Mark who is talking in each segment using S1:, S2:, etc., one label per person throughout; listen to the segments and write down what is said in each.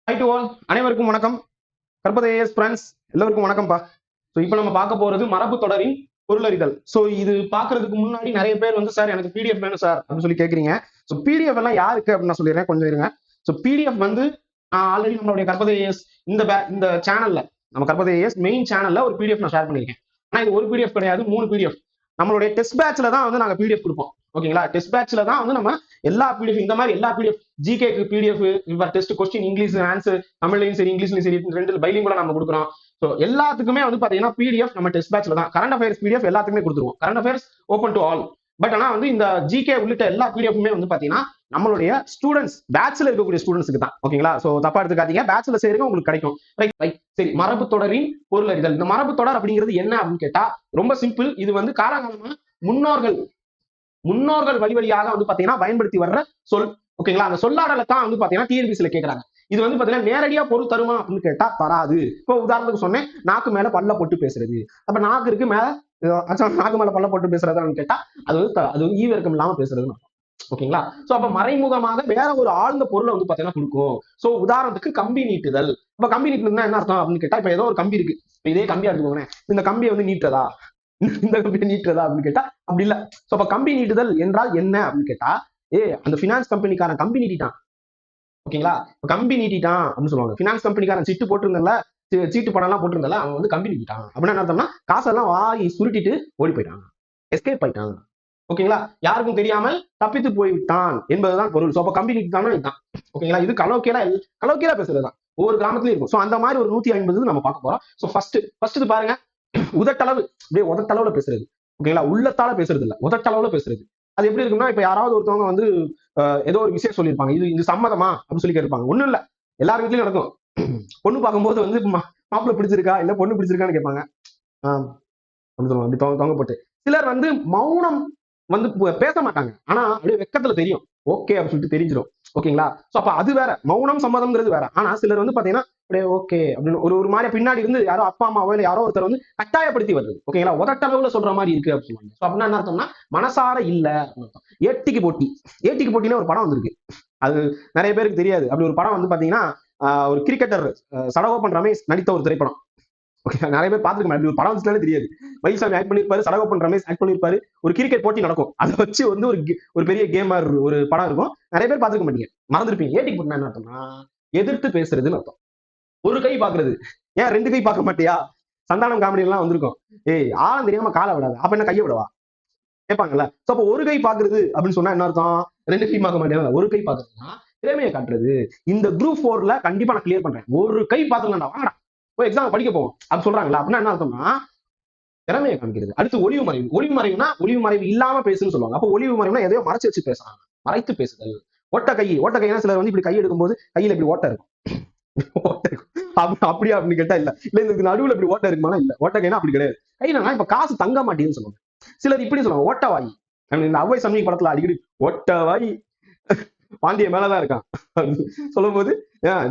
S1: High to all, அனைவருக்கும் வணக்கம். கற்பது ஏஎஸ் ஃப்ரெண்ட்ஸ் எல்லோருக்கும் வணக்கம்ப்பா. ஸோ இப்போ நம்ம பார்க்க போறது மரபு தொடரின் பொருளறிதல். ஸோ இது பார்க்கறதுக்கு முன்னாடி நிறைய பேர் வந்து சார் எனக்கு பிடிஎஃப் வேணும் சார் அப்படின்னு சொல்லி கேட்குறீங்க. ஸோ பிடிஎஃப் எல்லாம் யாருக்கு அப்படின்னு நான் சொல்லிடுறேன், கொஞ்சம் இருங்க. ஸோ பிடிஎஃப் வந்து ஆல்ரெடி நம்மளுடைய கற்பது ஏஎஸ் இந்த சேனல்ல, நம்ம கற்பது ஏஎஸ் மெயின் சேனல்ல ஒரு பிடிஎஃப் நான் ஷேர் பண்ணியிருக்கேன். ஆனால் இது ஒரு பிடிஎஃப் கிடையாது, 3 பிடிஎஃப். நம்மளுடைய டெஸ்ட் பேட்ச்ல தான் வந்து நாங்கள் பிடிஎஃப் கொடுப்போம். ஓகேங்களா, டெஸ்ட் பேட்ச்ல தான் வந்து நம்ம எல்லா பிடிஎஃப், இந்த மாதிரி எல்லா பிடிஎஃப், ஜிகேக்கு PDF, test question, English answer, தமிழ்லையும் சரி இங்கிலீஷ்லையும் சரி, ரெண்டு பைலிங்குலா நம்ம கொடுக்குறோம். ஸோ எல்லாத்துக்குமே வந்து பாத்தீங்கன்னா பிடிஎஃப் நம்ம டெஸ்ட் பேட்ச்ல தான். கரண்ட் அஃபேர்ஸ் பிடிஎஃப் எல்லாத்துக்குமே கொடுத்துருவோம். Current affairs open to all. But ஆனா வந்து இந்த ஜிகே உள்ளிட்ட எல்லா பிடிஎஃப்மே வந்து பாத்தீங்கன்னா நம்மளுடைய ஸ்டூடெண்ட்ஸ், பேட்ச்ல இருக்கக்கூடிய ஸ்டூடெண்ட்ஸ்க்கு தான். ஓகேங்களா, சோ தப்பா எடுத்துக்காதீங்க, பேட்ச்ல சேருங்க, உங்களுக்கு கிடைக்கும். ரைட். சரி, மரபு தொடரின் பொருள் அறிதல். இந்த மரபு தொடர் அப்படிங்கிறது என்ன அப்படின்னு கேட்டா ரொம்ப சிம்பிள். இது வந்து காலகாலமா முன்னோர்கள் வழி வழியாக வந்து பாத்தீங்கன்னா பயன்படுத்தி வர்ற சொல். ஓகேங்களா, அந்த சொல்லாடலை தான் வந்து பாத்தீங்கன்னா டிஎன்பிசில கேட்கறாங்க. இது வந்து பாத்தீங்கன்னா நேரடியா பொருள் தருமா அப்படின்னு கேட்டா தராது. இப்போ உதாரணத்துக்கு சொன்னேன், நாக்கு மேல பல்ல போட்டு பேசுறது. அப்ப நாக்கு இருக்கு மேல, நாக்கு மேல பல்ல போட்டு பேசுறதுன்னு கேட்டா அது ஈவிரக்கம் இல்லாம பேசுறதுன்னு. ஓகேங்களா, சோ அப்ப மறைமுகமாக வேற ஒரு ஆழ்ந்த பொருளை வந்து பாத்தீங்கன்னா கொடுக்கும். சோ உதாரணத்துக்கு கம்பி நீட்டுதல். இப்ப கம்பி நீட்டுனா என்ன அர்த்தம் அப்படின்னு கேட்டா, இப்ப ஏதோ ஒரு கம்பி இருக்கு, இதே கம்பியா எடுத்துக்கோங்க, இந்த கம்பியை வந்து நீட்டுறதா, இந்த கம்பியை நீட்டுறதா அப்படின்னு கேட்டா அப்படி இல்ல. சோ அப்ப கம்பி நீட்டுதல் என்றால் என்ன அப்படின்னு கேட்டா, அந்த பினான்ஸ் கம்பெனிக்காரன் கம்பி நீட்டிட்டான். ஓகேங்களா, கம்பி நீட்டிட்டான் அப்படின்னு சொல்லுவாங்க. பினான்ஸ் கம்பெனிக்காரன் சீட்டு போட்டிருந்தல, சீட்டு படம் எல்லாம் போட்டிருந்தல, அவன் வந்து கம்பி நீட்டிட்டான் அப்படின்னா என்ன அர்த்தம்னா காசெல்லாம் வாங்கி சுருட்டிட்டு ஓடி போயிட்டான், எஸ்கேப் ஆயிட்டான். ஓகேங்களா, யாருக்கும் தெரியாமல் தப்பித்து போய்விட்டான் என்பதுதான் பொருள். சோ அப்ப கம்பி நீட்டிட்டான்னா இதுதான். ஓகேங்களா, இது கலோக்கியலா பேசுறதுதான், ஒவ்வொரு கிராமத்திலயும் இருக்கும். சோ அந்த மாதிரி ஒரு 150 நம்ம பார்க்க போறோம். சோ ஃபர்ஸ்ட் பாருங்க, உதட்டளவு, அப்படியே உதட்டளவுல பேசுறது. ஓகேங்களா, உள்ளத்தால பேசுறது இல்ல, உதட்டளவுல பேசுறது. அது எப்படி இருக்குன்னா, இப்ப யாராவது ஒருத்தவங்க வந்து ஏதோ ஒரு விஷயம் சொல்லியிருப்பாங்க, இது சம்மதமா அப்படின்னு சொல்லி கேட்பாங்க. ஒண்ணும் இல்ல, எல்லார் வீட்லயும் நடக்கும். பொண்ணு பார்க்கும்போது வந்து மாப்பிள்ளை பிடிச்சிருக்கா இல்ல பொண்ணு பிடிச்சிருக்கான்னு கேட்பாங்க. அப்படின்னு சொல்லுவாங்க, அப்படி தொங்க போட்டு. சிலர் வந்து மௌனம் வந்து பேச மாட்டாங்க, ஆனா அப்படியே வெக்கத்துல தெரியும் ஓகே அப்படின்னு சொல்லிட்டு தெரிஞ்சிடும். ஓகேங்களா, சோ அப்ப அது வேற, மௌனம் சம்மதம்ங்கிறது வேற. ஆனா சிலர் வந்து பாத்தீங்கன்னா அப்படியே ஓகே அப்படின்னு ஒரு மாதிரி பின்னாடி இருந்து யாரோ அப்பா அம்மாவோ இல்ல யாரோ ஒருத்தர் வந்து கட்டாயப்படுத்தி வருது. ஓகேங்களா, உதட்டளவுல சொல்ற மாதிரி இருக்கு அப்படின்னு சொல்லுவாங்க. சோ அப்படின்னா என்ன அர்த்தம்னா மனசார இல்ல அர்த்தம். ஏட்டிக்கு போட்டின்னு ஒரு படம் வந்திருக்கு, அது நிறைய பேருக்கு தெரியாது. அப்படி ஒரு படம் வந்து பாத்தீங்கன்னா ஒரு கிரிக்கெட்டர் சடகோபன் ரமேஷ் நடித்த ஒரு திரைப்படம். ஓகே, நிறைய பேர் பாத்துக்க மாட்டேன், ஒரு படம் வச்சுனாலே தெரியாது. மயில்சாமி ஆக்ட் பண்ணிருப்பாரு, சடகோபன் ரமேஷ் ஆக்ட் பண்ணிருப்பாரு. ஒரு கிரிக்கெட் போட்டி நடக்கும், அதை வச்சு வந்து ஒரு பெரிய கேமர் ஒரு படம் இருக்கும். நிறைய பேர் பாத்துக்க மாட்டீங்க, மறந்துருப்பீங்க. ஏட்டிக்கு போட்டினா என்ன அர்த்தம்னா எதிர்த்து பேசுறதுன்னு அர்த்தம். ஒரு கை பாக்குறது, ஏன் 2 கை பார்க்க மாட்டியா? சந்தானம் காமெடி எல்லாம் வந்திருக்கும். ஆழம் தெரியாம காலை விடாது, அப்ப என்ன கையை விடவா கேட்பாங்கல்ல. சோ அப்ப ஒரு கை பாக்குறது அப்படின்னு சொன்னா என்ன அர்த்தம்? 2 கை பார்க்க மாட்டேன், ஒரு கை பாக்குறதுன்னா திறமையை காட்டுறது. இந்த குரூப் 4ல கண்டிப்பா நான் கிளியர் பண்றேன். ஒரு கை பாத்துக்கலாம்டா, வாங்கடா போய் எக்ஸாம் படிக்க போவோம் அப்படின்னு சொல்றாங்களா, அப்படின்னா என்ன அர்த்தம்னா திறமையை காமிக்கிறது. அடுத்து ஒளிவு மறைவு இல்லாம பேசுன்னு சொல்லுவாங்க. அப்ப ஒளிவு மறைவுனா எதையோ மறைச்சு வச்சு பேசுறாங்க, மறைத்து பேசுதல். ஓட்ட கைனா சிலர் வந்து இப்படி கை எடுக்கும்போது கையில இப்படி ஓட்ட இருக்கும். அப்படியா அப்படின்னு கேட்டா இல்ல இந்த நடுவுல இப்படி ஓட்ட இருக்குமா, இல்ல. ஓட்ட கைனா அப்படி கிடையாது. கையில இப்ப காசு தங்க மாட்டேன்னு சொல்லுவாங்க. சிலர் இப்படி சொல்லுவாங்க, ஓட்டவாய். இந்த அவ்வை சண்முகி படத்துல அடிக்கடி ஓட்டவாய் பாண்டிய மேலதான் இருக்கான் சொல்லும் போது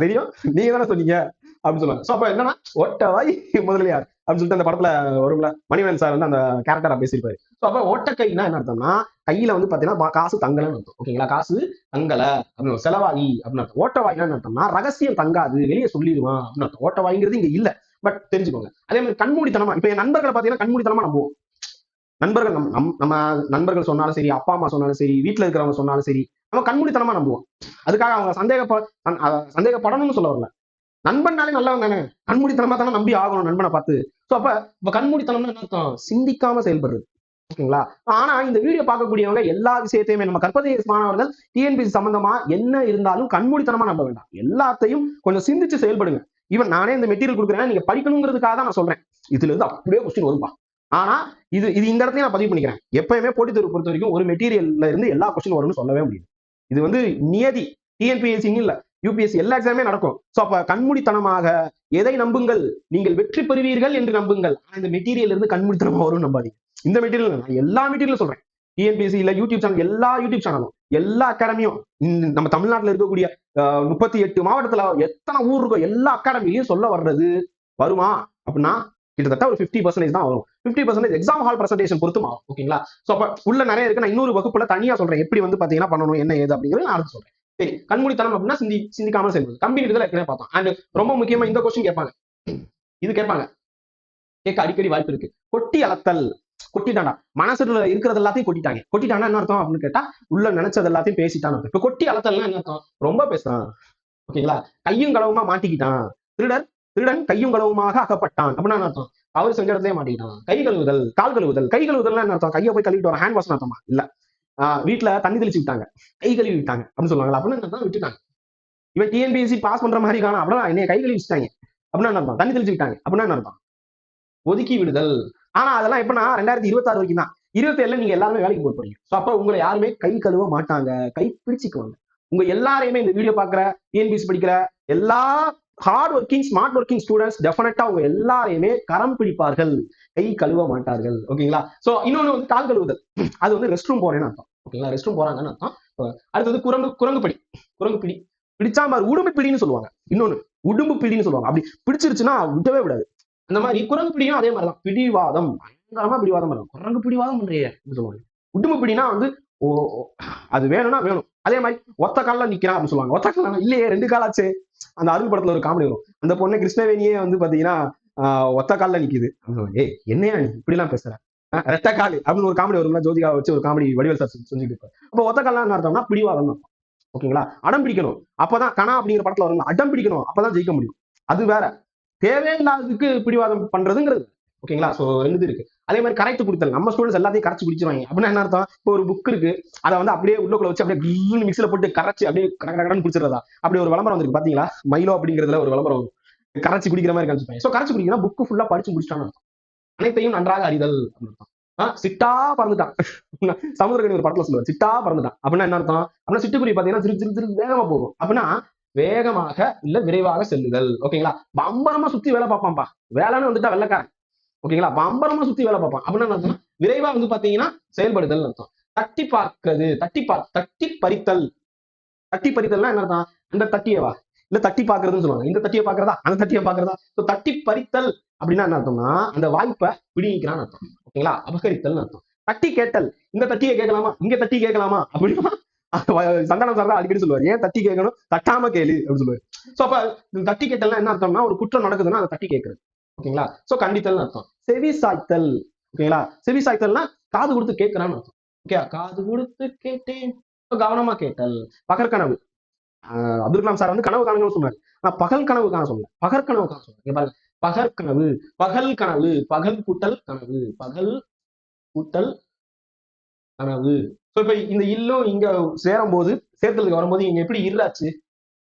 S1: தெரியும், நீங்க தானே சொன்னீங்க அப்படின்னு சொல்லுவாங்க. சோ அப்ப என்னன்னா ஓட்டவாய் முதலியார் அப்படின்னு சொல்லிட்டு அந்த படத்துல வரும்ல, மணிவன் சார் வந்து அந்த கேரக்டரா பேசியிருப்பாரு. சோ அப்ப ஓட்டக்கைன்னா என்ன அர்த்தம்னா கையில வந்து பாத்தீங்கன்னா காசு தங்கலன்னு அர்த்தம். ஓகேங்களா, காசு தங்கல அப்படின்னு, செலவாகி அப்படின்னு அர்த்தம். ஓட்டவாய்னா என்ன அர்த்தம்னா ரகசியம் தங்காது, வெளியே சொல்லிடுவான் அப்படின்னு அர்த்தம். ஓட்டவாய்ங்கிறது இங்க இல்ல, பட் தெரிஞ்சுக்கோங்க. அதே மாதிரி கண்மூடித்தனமா, இப்ப என் நண்பர்களை பாத்தீங்கன்னா கண்மூடித்தனமா நம்புவோம். நண்பர்கள் நம்ம நண்பர்கள் சொன்னாலும் சரி, அப்பா அம்மா சொன்னாலும் சரி, வீட்டுல இருக்கிறவங்க சொன்னாலும் சரி, நம்ம கண்மூடித்தனமா நம்புவோம். அதுக்காக அவங்க சந்தேகப்படணும்னு சொல்ல வரல. நண்பன்னாலே நல்லவன் தானே, கண்மூடித்தனமா தானே நம்பி ஆகணும் நண்பனை பார்த்து. சோ அப்ப கண்மூடித்தனம்னா என்ன அர்த்தம்? சிந்திக்காம செயல்படுறது. ஓகேங்களா, ஆனா இந்த வீடியோ பார்க்கக்கூடியவங்க எல்லா விஷயத்தையுமே, நம்ம கற்பதை மாணவர்கள் டிஎன்பிசி சம்பந்தமா என்ன இருந்தாலும் கண்மூடித்தனமா நம்ப வேண்டாம். எல்லாத்தையும் கொஞ்சம் சிந்திச்சு செயல்படுங்க. ஈவன் நானே இந்த மெட்டீரியல் கொடுக்குறேன், நீங்க படிக்கணுங்கிறதுக்காக தான் நான் சொல்றேன். இதுல இருந்து அப்படியே கொஸ்டின் வரும்பா. ஆனா இது இந்த இடத்துல நான் பதிவு பண்ணிக்கிறேன், எப்பயுமே போட்டித் தேர்வு பொறுத்த வரைக்கும் ஒரு மெட்டீரியல்ல இருந்து எல்லா கொஸ்டின் வரும்னு சொல்லவே முடியும். இது வந்து நியதி, டிஎன்பிஎஸ்சி இல்ல, யூபிஎஸ்சி எல்லா எக்ஸாமே நடக்கும். சோ அப்ப கண்மூடித்தனமாக எதை நம்புங்கள், நீங்கள் வெற்றி பெறுவீர்கள் என்று நம்புங்கள். ஆனா இந்த மெட்டீரியல் இருந்து கண்மூடித்தனமா வரும் நம்பாதீங்க. இந்த மெட்டீரியல் நான் எல்லா மெட்டீரியலும் சொல்றேன், டிஎன்பிஎஸ்சி இல்ல யூடியூப் சேனல், எல்லா யூடியூப் சேனலும், எல்லா அகாடமியும், நம்ம தமிழ்நாட்டில் இருக்கக்கூடிய 38 மாவட்டத்துல எத்தனை ஊர் இருக்கோ எல்லா அகாடமிலையும் சொல்ல வர்றது வருமா அப்படின்னா கிட்டத்தட்ட ஒரு 50% தான் வரும். 50% எக்ஸாம் ஹால் பிரசன்டேஷன் பொறுத்து மாறும். ஓகேங்களா, சோ அப்ப உள்ள நிறைய இருக்கு. நான் இன்னொரு வகுப்புல தனியா சொல்றேன் எப்படி வந்து பாத்தீங்கன்னா பண்ணணும் என்ன ஏது அப்படிங்கிறது நான் அடுத்து சொல்றேன். சரி, கண்மூடித்தனம் அப்படின்னா சிந்திக்காமல் செயல்படுது. கம்பெனி இதுல ஏற்கனவே பார்த்தோம். அண்ட் ரொம்ப முக்கியமா இந்த கொஸ்டின் கேட்பாங்க. இது கேட்பாங்க, கேட்க அடிக்கடி வாய்ப்பு இருக்கு. கொட்டி அளத்தல். கொட்டிட்டாண்டா, மனசுல இருக்கிறது எல்லாத்தையும் கொட்டிட்டாங்க. கொட்டிட்டானா என்ன அர்த்தம் அப்படின்னு கேட்டா, உள்ள நினைச்சது எல்லாத்தையும் பேசிட்டான்னு. இப்ப கொட்டி அளத்தல்னா என்ன அர்த்தம்? ரொம்ப பேசுறான். ஓகேங்களா? கையும் களவுமா மாட்டிக்கிட்டான். திருடன் திருடன் கையும் களவுமாக அகப்பட்டான் அப்படின்னா என்ன அர்த்தம்? அவர் செஞ்ச இடத்துலயே மாட்டிக்கிட்டான். கை கழுவுதல், கால் கழுவுதல். கை கழுவுதல்னா என்ன அர்த்தம்? கையை போய் கழுவிட்டு வர ஹேண்ட் வாஷ் அர்த்தமா? இல்ல. வீட்டுல தண்ணி தெளிச்சு விட்டாங்க, கை கழுவி விட்டாங்க அப்படின்னு சொல்லுவாங்க. அப்படின்னு விட்டுட்டாங்க. இவன் டிஎன்பிஎஸ்சி பாஸ் பண்ற மாதிரி காணும் அப்படின்னா என்னைய கை கழுவி வச்சுட்டாங்க அப்படின்னா என்ன அர்த்தம்? தண்ணி தெளிச்சு விட்டாங்க அப்படின்னா என்ன அர்த்தம்? ஒதுக்கி விடுதல். ஆனா அதெல்லாம் எப்படின்னா 2026 வரைக்கும் தான். 27ல நீங்க எல்லாருமே வேலைக்கு போக போறீங்க. சோ அப்ப உங்களை யாருமே கை கழுவ மாட்டாங்க, கை பிடிச்சிக்குவாங்க. உங்க எல்லாரையுமே இந்த வீடியோ பாக்குற, டிஎன்பிஎஸ்சி படிக்கிற எல்லா hard working smart working students டெஃபினட்டா உங்க எல்லாரையுமே கரம் பிடிப்பார்கள், கை கழுவ மாட்டார்கள். ஓகேங்களா? சோ இன்னொன்னு வந்து கால் கழுவுதல். அது வந்து ரெஸ்ட் ரூம் போறேன்னு அர்த்தம். ஓகேங்களா? ரெஸ்ட் ரூம் போறாங்கன்னு அர்த்தம். அடுத்தது குரங்கு குரங்கு பிடி. குரங்கு பிடி பிடிச்சா மாதிரி உடும்பு பிடின்னு சொல்லுவாங்க. இன்னொன்னு உடும்பு பிடின்னு சொல்லுவாங்க. அப்படி பிடிச்சிருச்சுன்னா விடவே விடாது. அந்த மாதிரி குரங்கு பிடியும் அதே மாதிரிதான். பிடிவாதம், பயங்கரமா பிடிவாதம் பண்ணும். குரங்கு பிடிவாதம் பண்றியே சொல்லுவாங்க. உடும்பு பிடினா வந்து அது வேணும்னா வேணும். அதே மாதிரி ஒத்த கால்ல நிக்கிறான் அப்படின்னு சொல்லுவாங்க. ஒத்த கால இல்லையே, 2 காலாச்சு. அந்த அருள் படத்துல ஒரு காமெடி வரும். அந்த பொண்ணு கிருஷ்ணவேணியே வந்து பாத்தீங்கன்னா ஒத்த கால்ல நிக்குது. ஏய் என்னையா நீ இப்படி எல்லாம் பேசுற, ரெட்ட காலு அப்படின்னு ஒரு காமெடி வரும்ல, ஜோதிகா வச்சு ஒரு காமெடி வடிவேல் சார் செஞ்சுட்டு இருப்பாரு. அப்போ ஒத்த கால்லாம் என்ன அர்த்தம்னா பிடிவாதம். ஓகேங்களா? அடம் பிடிக்கணும். அப்பதான் கனா அப்படிங்கிற படத்துல வரும், அடம் பிடிக்கணும் அப்பதான் ஜெயிக்க முடியும். அது வேற. தேவையில்லாததுக்கு பிடிவாதம் பண்றதுங்கிறது. ஓகேங்களா? சோ ரெண்டு இருக்கு. அதே மாதிரி கரைத்து குடித்தல். நம்ம ஸ்டூடெண்ட்ஸ் எல்லாத்தையும் கரைச்சு குடிச்சிருவாங்க அப்படின்னா என்ன அர்த்தம்? இப்போ ஒரு புக் இருக்கு, அதை வந்து அப்படியே உள்ளுக்குள்ள வச்சு அப்படியே மிக்சில போட்டு கரைச்சு அப்படியே கடன்னு குடிச்சிடறதா? அப்படி ஒரு விளம்பரம் வந்திருக்கு பாத்தீங்களா? மைலோ அப்படிங்கிறதுல ஒரு விளம்பரம் வரும், கரைச்சு குடிக்கிற மாதிரி காமிச்சிருப்பாங்க. சோ கரைச்சு குடிக்கிறா புக்கு ஃபுல்லா படிச்சு முடிச்சிட்டான்னு அனைத்தையும் நன்றாக அறிதல் அப்படின்னு. சிட்டா பறந்துட்டான். சமுதிரக்கனி ஒரு படத்துல சொல்லுவார், சிட்டா பறந்துட்டான் அப்படின்னா என்ன அர்த்தம்? அப்படின்னா சிட்டுக்குருவி பாத்தீங்கன்னா திரு திரு திரு வேகமா போகும் அப்படின்னா வேகமாக இல்ல விரைவாக செல்லுதல். ஓகேங்களா? பம்பரமா சுத்தி வேலை பார்ப்பான்பா. வேலைன்னு வந்துட்டா வெள்ளக்காரன். ஓகேங்களா? பம்பரமா சுத்தி வேலை பார்ப்பான் அப்படின்னா என்ன அர்த்தம்? விரைவா வந்து பாத்தீங்கன்னா செயல்படுதல் அர்த்தம். தட்டி பார்க்கிறது, தட்டி பறித்தல். தட்டி பறித்தல்னா என்ன அர்த்தம்? அந்த தட்டியவா இல்ல தட்டி பாக்குறதுன்னு சொல்லுவாங்க. இந்த தட்டியை பாக்குறதா அந்த தட்டியை பாக்குறதா? தட்டி பறித்தல் அப்படின்னா என்ன அர்த்தம்னா அந்த வாய்ப்பை பிடிக்கிறான்னு அர்த்தம். ஓகேங்களா? அபகரித்தல் அர்த்தம். தட்டி கேட்டல், இந்த தட்டியை கேட்கலாமா இங்க தட்டி கேட்கலாமா அப்படின்னா சந்தானம் சார் தான் அடிக்கடி சொல்லுவார், ஏன் தட்டி கேட்கணும், தட்டாம கேளு அப்படின்னு சொல்லுவாரு. சோ அப்ப தட்டி கேட்டல்னா என்ன அர்த்தம்னா ஒரு குற்றம் நடக்குதுன்னா அதை தட்டி கேட்கறது. ஓகேங்களா? சோ கண்டித்தல் அர்த்தம். செவி சாய்த்தல். ஓகேங்களா? செவி சாய்த்தல்னா காது கொடுத்து கேட்கிறான்னு அர்த்தம். ஓகே, காது கொடுத்து கேட்டேன், கவனமா கேட்டல். பகற்கனவு. அப்துல் கலாம் சார் வந்து கனவு காணுங்கன்னு சொன்னார். நான் பகல் கனவு காண சொன்னேன், பகற்கனவு காண சொன்னேன். பகற்கனவு, பகல் கனவு, பகல் கூட்டல் கனவு, பகல் கூட்டல் கனவு. இப்ப இந்த இல்லும் இங்க சேரும் போது, சேர்த்தலுக்கு வரும்போது இங்க எப்படி இருளாச்சு?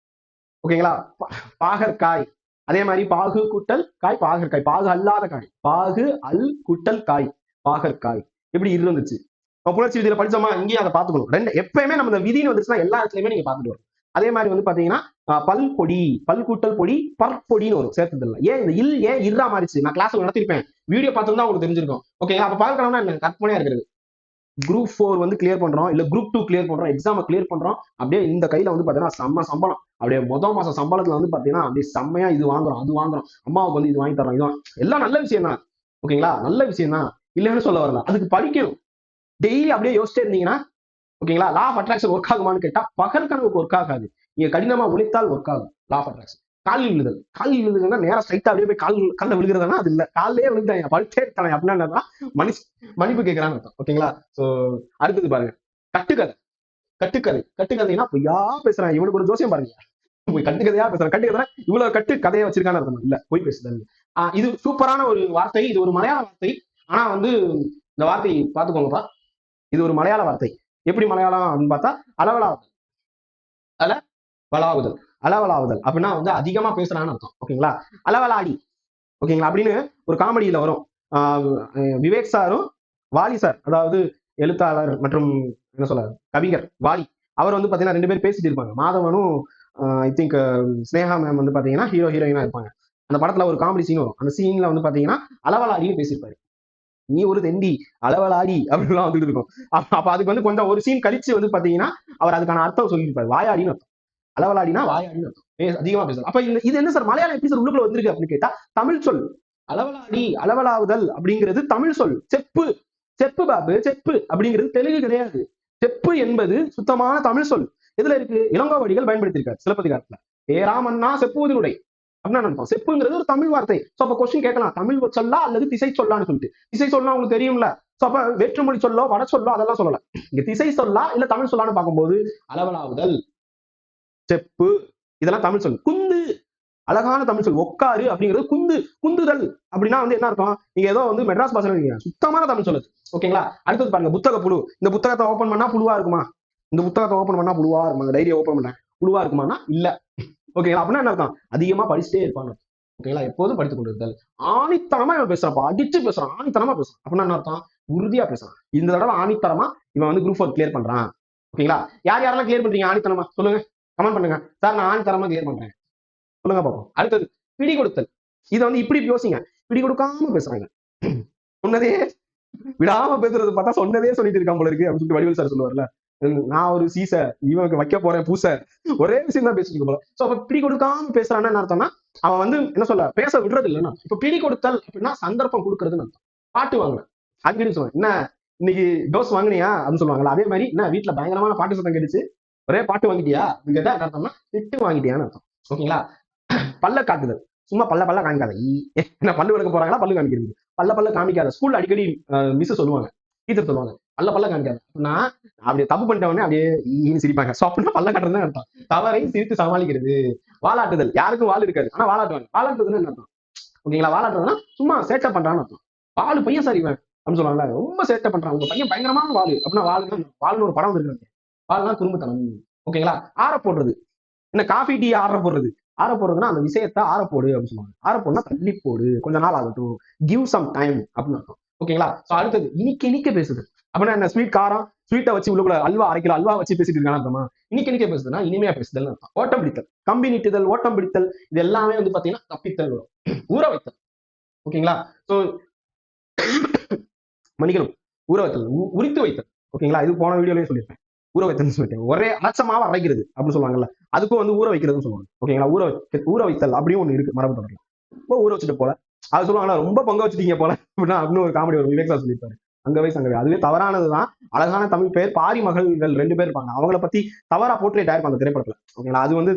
S1: ஓகேங்களா? பாகற்காய். அதே மாதிரி பாகு கூட்டல் காய், பாகற்காய். பாகு அல்லாத காய், பாகு அல் கூட்டல் காய், பாகற்காய். எப்படி இருந்துச்சு? புணர்ச்சி விதியில படிச்சோமா, இங்கேயும் அதை பார்த்துக்கணும். ரெண்டு எப்பயுமே நம்ம இந்த விதின்னு வந்துச்சுன்னா எல்லா இடத்துலயுமே நீங்க பார்த்துட்டு வரும். அதே மாதிரி வந்து பாத்தீங்கன்னா பல் பொடி, பல் கூட்டல் பொடி, பற்பொடின்னு வரும் சேர்த்ததில்ல. ஏன் இந்த இல் ஏன் இருறா மாறிச்சு? நான் கிளாஸ்ல நடத்திருப்பேன், வீடியோ பார்த்தோம்னா உங்களுக்கு தெரிஞ்சிருக்கும். ஓகேங்களா? அப்ப பார்க்கணும்னா என்ன கற்பனையா இருக்கிறது. குரூப் 4 வந்து கிளியர் பண்றோம், இல்ல குரூப் 2 கிளியர் பண்றோம், எக்ஸாம் கிளியர் பண்றோம். அப்படியே இந்த கையில வந்து பாத்தீங்கன்னா செம்ம சம்பளம். அப்படியே மாசம் சம்பளத்துல வந்து பாத்தீங்கன்னா அப்படியே செம்மையா இது வாங்குறோம் அது வாங்குறோம், அம்மாவுக்கு வந்து இது வாங்கி தரோம், இதுவும் எல்லாம் நல்ல விஷயம் தான். ஓகேங்களா? நல்ல விஷயம் தான், இல்லைன்னு சொல்ல வரல. அதுக்கு படிக்கணும். டெய்லி அப்படியே யோசிச்சே இருந்தீங்கன்னா, ஓகேங்களா, லா ஆஃப் அட்ராக்ஷன் ஒர்க் ஆகுமான்னு கேட்டா பகல் கனவுக்கு ஒர்க் ஆகாது. நீங்க கடினமா உழைத்தால் ஒர்க் ஆகும் லா ஆஃப் அட்ராக்ஷன். காலில் விழுதல், காலில் விழுதுன்னா நேரம் ஸ்ட்ரைட்டா அப்படியே போய் கால்ல விழுகிறதுனா அது இல்ல, காலையே விழுந்தாங்க படுத்தே இருக்காங்க அப்படின்னா மன்னிப்பு கேட்கிறான்னு அர்த்தம். ஓகேங்களா? சோ அடுத்தது பாருங்க, கட்டுக்கதை. கட்டுக்கதைனா பொய்யா பேசுறான் இவனுக்கு ஒரு ஜோசியம் பாருங்க, போய் கட்டுக்கதையா பேசுறான். கட்டுக்கதை இவ்வளவு கட்டு கதையை வச்சிருக்கான்னு அர்த்தம் இல்ல, போய் பேசுதல். இது சூப்பரான ஒரு வார்த்தை, இது ஒரு மலையாள வார்த்தை. ஆனா வந்து இந்த வார்த்தை பாத்துக்கோங்கப்பா, இது ஒரு மலையாள வார்த்தை. எப்படி மலையாளம் அப்படின்னு பார்த்தா அளவலாவுதல், அளவலாவுதல், அளவலாவுதல் அப்படின்னா வந்து அதிகமா பேசுறான்னு அர்த்தம். ஓகேங்களா? அளவலாடி. ஓகேங்களா? அப்படின்னு ஒரு காமெடியில வரும். விவேக் சாரும் வாலி சார், அதாவது எழுத்தாளர் மற்றும் என்ன சொல்ல கவிஞர் வாலி, அவர் வந்து பாத்தீங்கன்னா 2 பேரும் பேசிட்டு இருப்பாங்க. மாதவனும் ஐ திங்க் ஸ்னேகா மேம் வந்து பாத்தீங்கன்னா ஹீரோயினா இருப்பாங்க. அந்த படத்துல ஒரு காமெடி சீன் வரும். அந்த சீன்ல வந்து பாத்தீங்கன்னா அளவலாடின்னு பேசியிருப்பாரு. நீ ஒரு தெண்டி அளவலாடி அப்படின்லாம் வந்துட்டு இருக்கும். அப்ப அதுக்கு வந்து கொஞ்சம் ஒரு சீன் கழிச்சு வந்து பாத்தீங்கன்னா அவர் அதுக்கான அர்த்தம் சொல்லியிருப்பாரு. வாயாடின்னு அர்த்தம். அளவலாடினா வாயாடின்னு அர்த்தம். அதிகமா பேசுறது. அப்ப இது என்ன சார் மலையாளம் எப்படி சார் உள்ளுக்குள்ள வந்திருக்கு அப்படின்னு கேட்டா தமிழ் சொல். அளவலாடி, அளவலாவுதல் அப்படிங்கிறது தமிழ் சொல். செப்பு, செப்பு பாபு, செப்பு அப்படிங்கிறது தெலுங்கு கிடையாது. செப்பு என்பது சுத்தமான தமிழ் சொல். எதுல இருக்கு? இளங்கோவடிகள் பயன்படுத்தியிருக்காரு சிலப்பதிகாரத்துல. ஏராமன்னா செப்புவதிலுடை அப்படின்னா அர்த்தம். செப்புங்கிறது ஒரு தமிழ் வார்த்தை. சோ அப்ப கொஸ்டின் கேட்கலாம், தமிழ் சொல்லா அல்லது திசை சொல்லான்னு சொல்லிட்டு. திசை சொல்லா உங்களுக்கு தெரியும்ல. சோ அப்ப வேற்றுமொழி சொல்லோ வட சொல்லோ அதெல்லாம் சொல்லல. இங்க திசை சொல்லா இல்ல தமிழ் சொல்லான்னு பார்க்கும்போது அளவலாவுதல், செப்பு, இதெல்லாம் தமிழ் சொல். குந்து அழகான தமிழ் சொல். ஒக்காரு அப்படிங்கிறது குந்து, குந்துதல் அப்படின்னா என்ன அர்த்தம்? நீங்க ஏதோ மெட்ராஸ் பாஷை சுத்தமான தமிழ் சொல்லு. ஓகேங்களா? அடுத்தது பாருங்க, புத்தக புழு. இந்த புத்தகத்தை ஓபன் பண்ணா புழுவா இருக்குமா? இந்த புத்தகத்தை ஓபன் பண்ணா புழுவா இருக்குமா? டைரியை ஓபன் பண்றேன் புழுவா இருக்குமானா இல்ல. ஓகேங்களா? அப்படின்னா என்ன அர்த்தம்? அதிகமா படிச்சுட்டே இருப்பாங்க. ஓகேங்களா? எப்போதும் படித்துக் கொண்டிருத்தல். ஆணித்தனமா இவன் பேசுறான், அடிச்சு பேசுறான், ஆணித்தனமா பேசுறான் அப்படின்னா என்ன அர்த்தம்? உறுதியா பேசுறான். இந்த தடவை ஆணித்தரமா இவன் குரூப் 4 கிளியர் பண்றான். ஓகேங்களா? யார் யாரெல்லாம் கிளியர் பண்றீங்க ஆணித்தனமா சொல்லுங்க, கமெண்ட் பண்ணுங்க. சார் நான் ஆணித்தரமா கிளியர் பண்றேன் சொல்லுங்க பார்ப்போம். அடுத்தது பிடி கொடுத்தல். இதை இப்படி யோசிங்க, பிடி கொடுக்காம பேசுறாங்க. சொன்னதே விடாம பேசுறது பார்த்தா சொன்னதே சொல்லிட்டு இருக்கான் போல இருக்கு அப்படின்னு சொல்லிட்டு வடிவேல் சார் சொல்லுவார்ல, நான் ஒரு சீச இவனுக்கு வைக்க போறேன் பூச, ஒரே விஷயம் தான் பேசிட்டு போல. சோ அப்ப பிடி கொடுக்காம பேசுறான்னு என்ன அர்த்தம்னா அவன் என்ன சொல்ல பேச விடுறது இல்லைன்னா. இப்ப பிடி கொடுத்தல் அப்படின்னா சந்தர்ப்பம் கொடுக்கறதுன்னு அர்த்தம். பாட்டு வாங்கினேன் அடிக்கடி சொல்லுவேன், என்ன இன்னைக்கு டோஸ் வாங்கினியா அப்படின்னு சொல்லுவாங்கல்ல, அதே மாதிரி என்ன வீட்டுல பயங்கரமான பாட்டு சத்தம் கேட்டுச்சு, ஒரே பாட்டு வாங்கிட்டியா கேட்டா என்ன அர்த்தம்னா திட்டு வாங்கிட்டியான்னு அர்த்தம். ஓகேங்களா? பல்ல காட்டுதல். சும்மா பல்ல காமிக்காத, என்ன பல்லு விளக்க போறாங்களா பல்லு காமிக்கிறது, பல்ல காமிக்காத. ஸ்கூல்ல அடிக்கடி மிஸ் சொல்லுவாங்க, டீச்சர் சொல்லுவாங்க பல்ல காமிக்காத அப்படின்னா அப்படியே தப்பு பண்ணிட்டவனே அப்படியே சிரிப்பாங்க. சோ அப்படின்னா பல்ல காட்டுறதுன்னு அர்த்தம். தவறை சிரித்து சமாளிக்கிறது. வாலாட்டுதல். யாருக்கும் வால் இருக்காது ஆனா வாலாட்டுவாங்க. வாலாட்டுறதுன்னு என்ன அர்த்தம்? ஓகேங்களா? வாலாட்டுறதுன்னா சும்மா சேட்டை பண்றான்னு அர்த்தம். வாலு பையன் சார் இவன் அப்படின்னு சொல்லுவாங்கல்ல, ரொம்ப சேட்டை பண்றான் உங்க பையன் பயங்கரமான வாலு அப்படின்னா வாலுன்னு ஒரு படம் இருக்கு. வாலுனா குறும்புத்தனம். ஓகேங்களா? ஆற போடுறது. என்ன காஃபி டீ ஆற போடுறது. ஆற போடுறதுன்னா அந்த விஷயத்த ஆற போடு அப்படின்னு சொல்லுவாங்க. ஆற போடுனா தள்ளி போடு, கொஞ்ச நாள் ஆகட்டும், கிவ் சம் டைம் அப்படின்னு அர்த்தம். ஓகேங்களா? சோ அடுத்தது இனிக்க பேசுது அப்படின்னா என்ன? ஸ்வீட் காரம், ஸ்வீட்டை வச்சு உள்ளுக்குள்ள அல்வா அரைக்கல அல்வா வச்சு பேசிட்டு இருக்கான அர்த்தமா? இனிக்க பேசுதுன்னா இனிமையா பேசுதல் அர்த்தம். ஓட்டம் பிடித்தல், கம்பி நீட்டுதல், ஓட்டம் பிடித்தல், இது எல்லாமே பாத்தீங்கன்னா தப்பித்தல் வரும். ஊற வைத்தல். ஓகேங்களா? சோ மன்னிக்கணும், ஊற வைத்தல், உரித்து வைத்தல். ஓகேங்களா? இது போன வீடியோலயே சொல்லியிருப்பேன். ஊற வைத்தல் சொல்லிட்டேன். ஒரே அலட்சமாவ அரைக்கிறது அப்படின்னு சொல்லுவாங்கல்ல, அதுக்கும் ஊற வைக்கிறதுன்னு சொல்லுவாங்க. ஓகேங்களா? ஊற வைத்தல் அப்படியும் ஒண்ணு இருக்கு மரபு தொடர்ல. ரொம்ப ஊற வச்சுட்டு போல அது சொல்லுவாங்களா, ரொம்ப பொங்க வச்சுட்டீங்க போல அப்படின்னா அப்படின்னு ஒரு காமெடி ஒரு விவேக் சார் சொல்லியிருப்பாரு. அங்கவை சங்கவை அதுவே தவறானதுதான். அழகான தமிழ் பேர் பாரி மகள்கள் 2 பேர் இருப்பாங்க. அவங்கள பத்தி தவறா போர்ட்ரேட் ஆயிருப்பாங்க அந்த திரைப்படத்துல. ஓகேங்களா? அது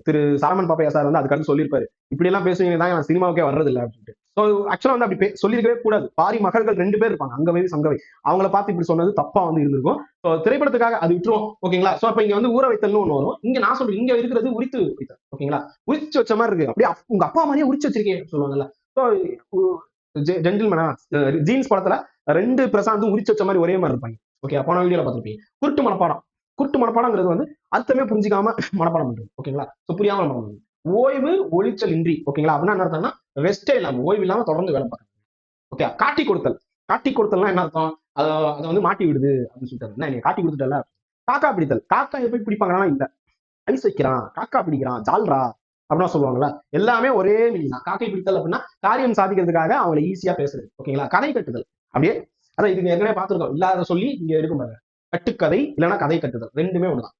S1: திரு சரவணன் பாப்பையா சார் அதுக்கு அடுத்து சொல்லியிருப்பாரு, இப்படி எல்லாம் பேசுவீங்க தான் நான் சினிமாவுக்கே வர்றது இல்லை அப்படின்ட்டு. ஸோ ஆக்சுவலா அப்படி சொல்லியிருக்கவே கூடாது. பாரி மகள்கள் 2 பேர் இருப்பாங்க, அங்கவை சங்கவை. அவங்கள பார்த்து இப்படி சொன்னது தப்பா இருந்திருக்கும். ஸோ திரைப்படத்துக்காக அது விட்டுருவோம். ஓகேங்களா? ஸோ அப்ப இங்க ஊற வைத்தல்னு ஒண்ணு வரும். இங்க நான் சொல்றேன், இங்க இருக்கிறது உரித்து வைத்தல். ஓகேங்களா? உரிச்சு வச்ச மாதிரி இருக்கு. அப்படியே உங்க அப்பா மாதிரியே உரிச்சு வச்சிருக்கேன் சொல்லுவாங்கல்ல. ஸோ ஜென்டில்மேனா ஜீன்ஸ் படத்துல 2 பிரசாந்தும் உரிச்சு வச்ச மாதிரி ஒரே மாதிரி இருப்பாங்க. ஓகே, போன வீடியோல பார்த்துருப்பீங்க. குருட்டு மனப்பாடம். குருட்டு மனப்பாடங்கிறது அர்த்தமே புரிஞ்சிக்காம மனப்பாடம் பண்றது. ஓகேங்களா? ஸோ புரியாம மனப்பாடம். ஓய்வு ஒளிச்சல் இன்றி. ஓகேங்களா? அப்படின்னா என்ன அர்த்தம்னா ரெஸ்டே இல்லாம ஓய்வு இல்லாம தொடர்ந்து வேலை பார்க்கறது. ஓகே, காட்டி கொடுத்தல். காட்டி கொடுத்தல்னா என்ன அர்த்தம்? அதை மாட்டி விடுது அப்படின்னு சொல்லிட்டு, என்ன நீங்க காட்டி கொடுத்துட்டல. காக்கா பிடித்தல். காக்கா எப்படி பிடிப்பாங்கன்னா இல்ல, ஐஸ் வைக்கிறான், காக்கா பிடிக்கிறான், ஜால்ரா அப்படின்னா சொல்லுவாங்கல்ல, எல்லாமே ஒரே மீனிங் தான். காக்கை பிடித்தல் அப்படின்னா காரியம் சாதிக்கிறதுக்காக அவங்களை ஈஸியா பேசுறது. ஓகேங்களா? கதை கட்டுதல். அப்படியே அதான் இதுக்கு ஏற்கனவே பார்த்திருக்கோம். இல்லாத சொல்லி இங்க இருக்கும் பாருங்க, கட்டுக்கதை இல்லைன்னா கதை கட்டுதல், ரெண்டுமே ஒண்ணுதான்.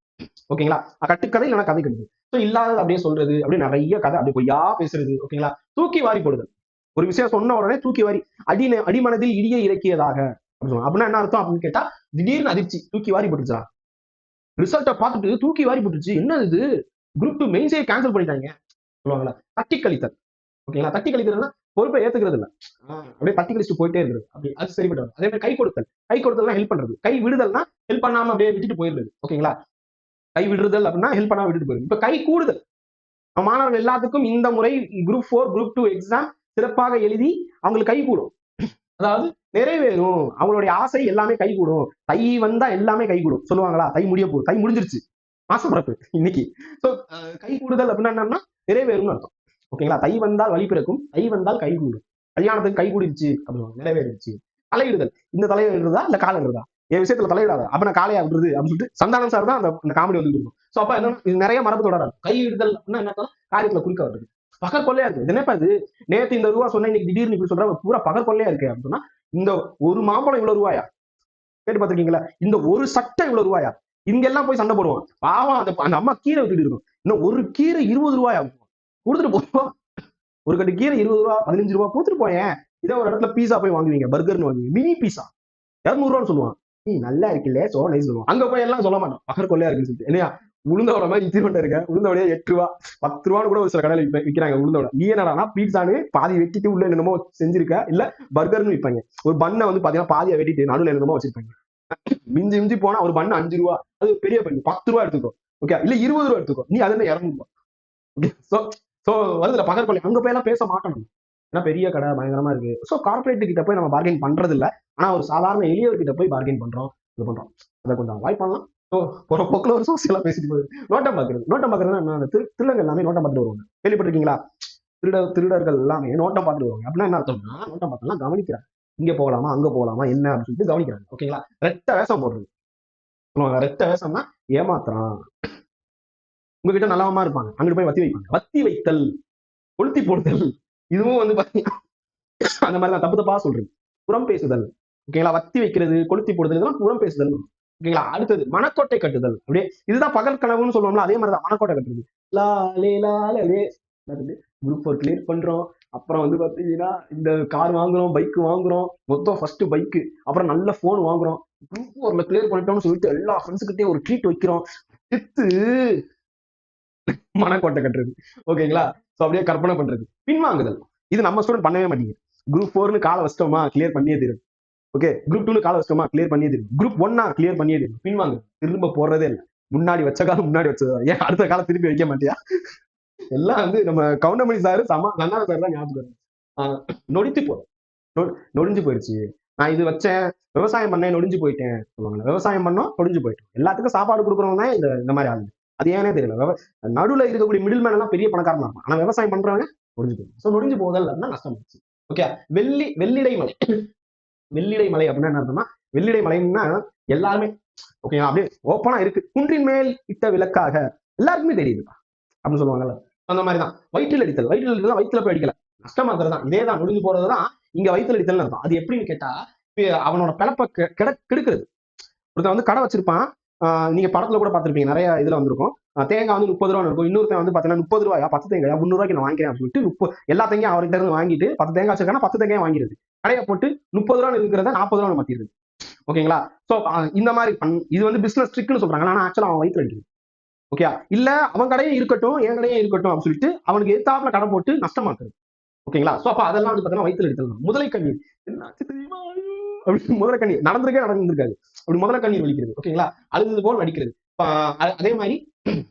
S1: ஓகேங்களா? கட்டுக்கதை இல்லைன்னா கதை கட்டுதல். ஸோ இல்லாதது அப்படியே சொல்றது, அப்படியே நிறைய கதை அப்படியே பொய்யா பேசுறது. ஓகேங்களா? தூக்கி வாரி போடுதல். ஒரு விஷயம் சொன்ன உடனே தூக்கி வாரி அடிமனதில் இடியை இறக்கியதாக அப்படின்னா என்ன அர்த்தம் அப்படின்னு கேட்டா, திடீர்னு அதிர்ச்சி, தூக்கி வாரி போட்டுச்சா. ரிசல்ட்டை பார்த்துட்டு தூக்கி வாரி போட்டுச்சு, என்ன இது குரூப் 2 மெயின்ஸே கேன்சல் பண்ணிட்டாங்க சொல்லுவாங்களா. தட்டி கழித்தல். ஓகேங்களா? தட்டி கழித்தல்னா பொறுப்பை ஏத்துக்கிறது இல்ல, அப்படியே தட்டி கழிச்சு போயிட்டே இருக்கிறது. அப்படி அது சரிப்பட்டு வரும். அதே மாதிரி கை கொடுத்தல். கை கொடுத்தல்னா ஹெல்ப் பண்றது. கை விடுதல்னா ஹெல்ப் பண்ணாம அப்படியே விட்டுட்டு போயிடுறது. ஓகேங்களா? கை விடுதல் அப்படின்னா ஹெல்ப் பண்ணாம விட்டுட்டு போயிடுது. இப்ப கை கூடுதல். மாணவர்கள் எல்லாத்துக்கும் இந்த முறை குரூப் 4 குரூப் 2 எக்ஸாம் சிறப்பாக எழுதி அவங்களுக்கு கை கூடும். அதாவது நிறைவேறும், அவங்களுடைய ஆசை எல்லாமே கை கூடும். தை வந்தா எல்லாமே கை கூடும் சொல்லுவாங்களா. தை முடிய போகுது, தை முடிஞ்சிருச்சு, மாசம் பிறப்பு இன்னைக்கு. சோ கை கூடுதல் அப்படின்னா என்னன்னா நிறைவேறும்னு அர்த்தம். ஓகேங்களா? தை வந்தால் வழி பிறக்கும், தை வந்தால் கை கூடும். கல்யாணத்துக்கு கை கூடிருச்சு அப்படின்னு நிறைவேறிடுச்சு. தலையிடுதல். இந்த தலையிடுறதா இல்ல கால விடுறதா, என் விஷயத்துல தலையிடாத அப்ப நான் காலையா விடுறது அப்படின்னு சொல்லிட்டு சந்தானம் சார் தான் அந்த காமெடி இருக்கும். சோ அப்ப என்ன, இது நிறைய மரபு தொடராது. கை இடுதல் அப்படின்னா என்ன, காரியத்துல குறிக்க வருது. பகல் கொள்ளையா இருக்கு. என்னப்பா இது, நேத்து இந்த ரூபா சொன்னா இன்னைக்கு திடீர்னு இப்படி சொல்ற, பூரா பகல் கொள்ளையா இருக்கு அப்படின்னா, இந்த ஒரு மாம்பழம் இவ்வளவு ரூபாயா கேட்டு பார்த்திருக்கீங்களா? இந்த ஒரு சட்டை இவ்வளவு ரூபாயா? இங்க எல்லாம் போய் சண்டை போடுவோம். பாவம் அந்த அம்மா கீரை விட்டுட்டு இருக்கும். இன்னும் ஒரு கீரை 20 ரூபாயா கொடுத்துட்டு போவோம். ஒரு கட்டு கீரை 20 ரூபா 15 ரூபா கொடுத்துட்டு போயேன். இதே ஒரு இடத்துல பீஸா போய் வாங்குவீங்க, பர்கர்னு வாங்குவீங்க, மினி பீஸா 200 ரூபான்னு சொல்லுவான். நீ நல்லா இருக்குல்ல சோ நைஸ் சொல்லுவோம். அங்க போய் எல்லாம் சொல்ல மாட்டோம் பகர் கொள்ளையா இருக்குன்னு சொல்லிட்டு. என்னையா உளுந்தோட மாதிரி இத்தி கொண்டு இருக்க, உளுந்தோடைய 8 ரூபா 10 ரூபான்னு கூட ஒரு சில கடையில விற்கிறாங்க உளுந்தோட. நீ என்னடா பீட்சானு பாதி வெட்டிட்டு உள்ள என்னமோ செஞ்சிருக்க, இல்ல பர்கர்னு விற்பாங்க. ஒரு பண்ணை வந்து பாத்தீங்கன்னா பாதியா வெட்டிட்டு நடுவில் என்னமோ வச்சிருப்பாங்க. மிஞ்சி மிஞ்சி போனா ஒரு பண்ணு 5 ரூபா, அது பெரிய பண்ணு 10 ரூபா எடுத்துக்கோ, ஓகே, இல்ல 20 ரூபா எடுத்துக்கோ, நீ அது 200 ரூபா. சோ சோ வருதுல பகர் கொள்ளை. அங்க போய் எல்லாம் பேச மாட்டோம். ஏன்னா பெரிய கடை பயங்கரமா இருக்கு. சோ கார்பரேட் கிட்ட போய் நம்ம பார்கெயின் பண்றது இல்ல. ஆனா ஒரு சாதாரண எளியவர்கிட்ட போய் பார்கெயின் பண்றோம், இது பண்றோம். அதை கொஞ்சம் அவாய்ட் பண்ணலாம். ஸோ போற போக்குல ஒரு சோசியலா பேசிட்டு போகுது. நோட்டம் பாக்குறது, நோட்டம் பாக்குறதுன்னா என்ன, திருடங்க எல்லாமே நோட்டம் பார்த்துட்டு வருவாங்க. கேள்விப்பட்டிருக்கீங்களா? திருடர்கள் எல்லாமே நோட்டம் பார்த்துட்டு வருவாங்க. அப்படின்னா என்ன அர்த்தம்னா, நோட்டம் பார்த்தா கவனிக்கிறாங்க. இங்க போகலாமா அங்க போகலாமா என்ன அப்படின்னு சொல்லிட்டு கவனிக்கிறாங்க. ஓகேங்களா? ரெட்ட வேஷம் போடுறது சொல்லுவாங்க. ரெட்ட வேஷம்னா ஏமாத்துறான். உங்ககிட்ட நல்லவமா இருப்பாங்க, அங்கிட்டு போய் வத்தி வைப்பாங்க. வத்தி வைத்தல், கொளுத்தி போடுதல், இதுவும் வந்து பாத்தீங்கன்னா அந்த மாதிரி தான் தப்பு தப்பா சொல்றது. புறம் பேசுதல், ஓகேங்களா? வத்தி வைக்கிறது, கொளுத்தி போடுதல், இதெல்லாம் புறம் பேசுதல். ஓகேங்களா? அடுத்தது மனக்கோட்டை கட்டுதல். அப்படியே இதுதான் பகல் கனவுன்னு சொல்லுவோம்ல, அதே மாதிரிதான் மனக்கோட்டை கட்டுறது. குரூப் 4 கிளியர் பண்றோம். அப்புறம் வந்து பாத்தீங்கன்னா இந்த கார் வாங்குறோம், பைக் வாங்குறோம். மொத்தம் ஃபர்ஸ்ட் பைக், அப்புறம் நல்ல போன் வாங்குறோம். குரூப் 4 கிளியர் பண்ணிட்டோம்னு சொல்லிட்டு எல்லா ஃப்ரெண்ட்ஸுக்கிட்டே ஒரு ட்ரீட் வைக்கிறோம். மனக்கோட்டை கட்டுறது. ஓகேங்களா? சோ அப்படியே கற்பனை பண்றது. பின்வாங்குதல், இது நம்ம ஸ்டூடெண்ட் பண்ணவே மாட்டீங்க. குரூப் 4ன்னு கால வச்சிட்டோமா கிளியர் பண்ணியே தரும். ஓகே, குரூப் 2ன்னு கால வச்சிட்டோமா கிளியர் பண்ணியே தரும். குரூப் 1 கிளியர் பண்ணியே தரும். பின்வாங்க, திரும்ப போறதே இல்லை. முன்னாடி வச்ச காலம் முன்னாடி வச்சதா, ஏன் அடுத்த காலம் திருப்பி வைக்க மாட்டியா? எல்லாம் வந்து நம்ம கவுண்டமணி சாரு கண்ணாடி சார் தான் ஞாபகம் வரும். நொடித்து போறோம், நொடிஞ்சு போயிடுச்சு. நான் இது வச்சேன், விவசாயம் பண்ணேன், நொடிஞ்சு போயிட்டேன் சொல்லுவாங்க. விவசாயம் பண்ணோம், நொடிஞ்சு போயிட்டோம். எல்லாத்துக்கும் சாப்பாடு கொடுக்குறவங்க தான் இந்த மாதிரி ஆகுது. அது ஏனே தெரியல. நடுவுல இருக்கக்கூடிய மிடில் மேன் எல்லாம் பெரிய பணக்காரனா இருப்பான், ஆனா விவசாயம் பண்றவங்க நொடிஞ்சு போகும். சோ நொடிஞ்சு போதல் அப்படின்னா நஷ்டம். ஓகே, வெள்ளிடை மலை. வெள்ளிடை மலை அப்படின்னா என்ன அர்த்தம்னா, வெள்ளிடை மலைன்னா எல்லாருமே ஓகே அப்படியே ஓப்பனா இருக்கு. குன்றின் மேல் இட்ட விளக்காக எல்லாருக்குமே தெரியுது அப்படின்னு சொல்லுவாங்கல்ல, அந்த மாதிரிதான். வயிற்றில் அடித்தல், வயிற்றில் அடித்தல் வயிற்றுல போய் அடிக்கல, நஷ்டமாக்குறதுதான். இதேதான் நொடிஞ்சு போறதுதான் இங்க வயிற்றுல அடித்தல் அர்த்தம். அது எப்படின்னு கேட்டா, அவனோட பிழப்ப கெடுக்கிறது. ஒருத்தன் வந்து கடை வச்சிருப்பான். நீங்க படத்துல கூட பார்த்திருப்பீங்க, நிறைய இதுல வந்திருக்கும். தேங்காய் வந்து 30 ரூபா இருக்கும். இன்னொருத்தன் வந்து பாத்தீங்கன்னா 30 ரூபாயா 10 தேங்காயா 300 ரூபாய்க்கு நான் வாங்கிக்கிறேன் அப்படின்னு சொல்லிட்டு எல்லா தேங்காயும் அவர்கிட்ட இருந்து வாங்கிட்டு 10 தேங்காய் வச்சிருக்கானா 10 தேங்காய் வாங்கிடுது. கடையை போட்டு 30 ரூபா இருக்கிறத 40 ரூபா மாத்திடுது. ஓகேங்களா? சோ இந்த மாதிரி இது வந்து பிசினஸ் ட்ரிக்னு சொல்றாங்க. ஆனா ஆக்சுவலா அவன் வயிற்றுல அடிக்குது. ஓகே, இல்ல அவன் கடையே இருக்கட்டும் என் கடையே இருக்கட்டும் அப்படின்னு சொல்லிட்டு அவனுக்கு எதிர்த்தாப்புல கடை போட்டு நஷ்டமாக்குறது. ஓகேங்களா? சோ அப்ப அதெல்லாம் வந்து பாத்தீங்கன்னா வயிற்றுல அடித்தல். முதலை கண்ணீர், என்னாச்சு தெரியுமா அப்படி முதலை கண்ணீர் நடந்திருக்காது. அப்படி முதலை கண்ணீர் வலிக்கிறது. ஓகேங்களா? அழுது போல் நடிக்கிறது. அதே மாதிரி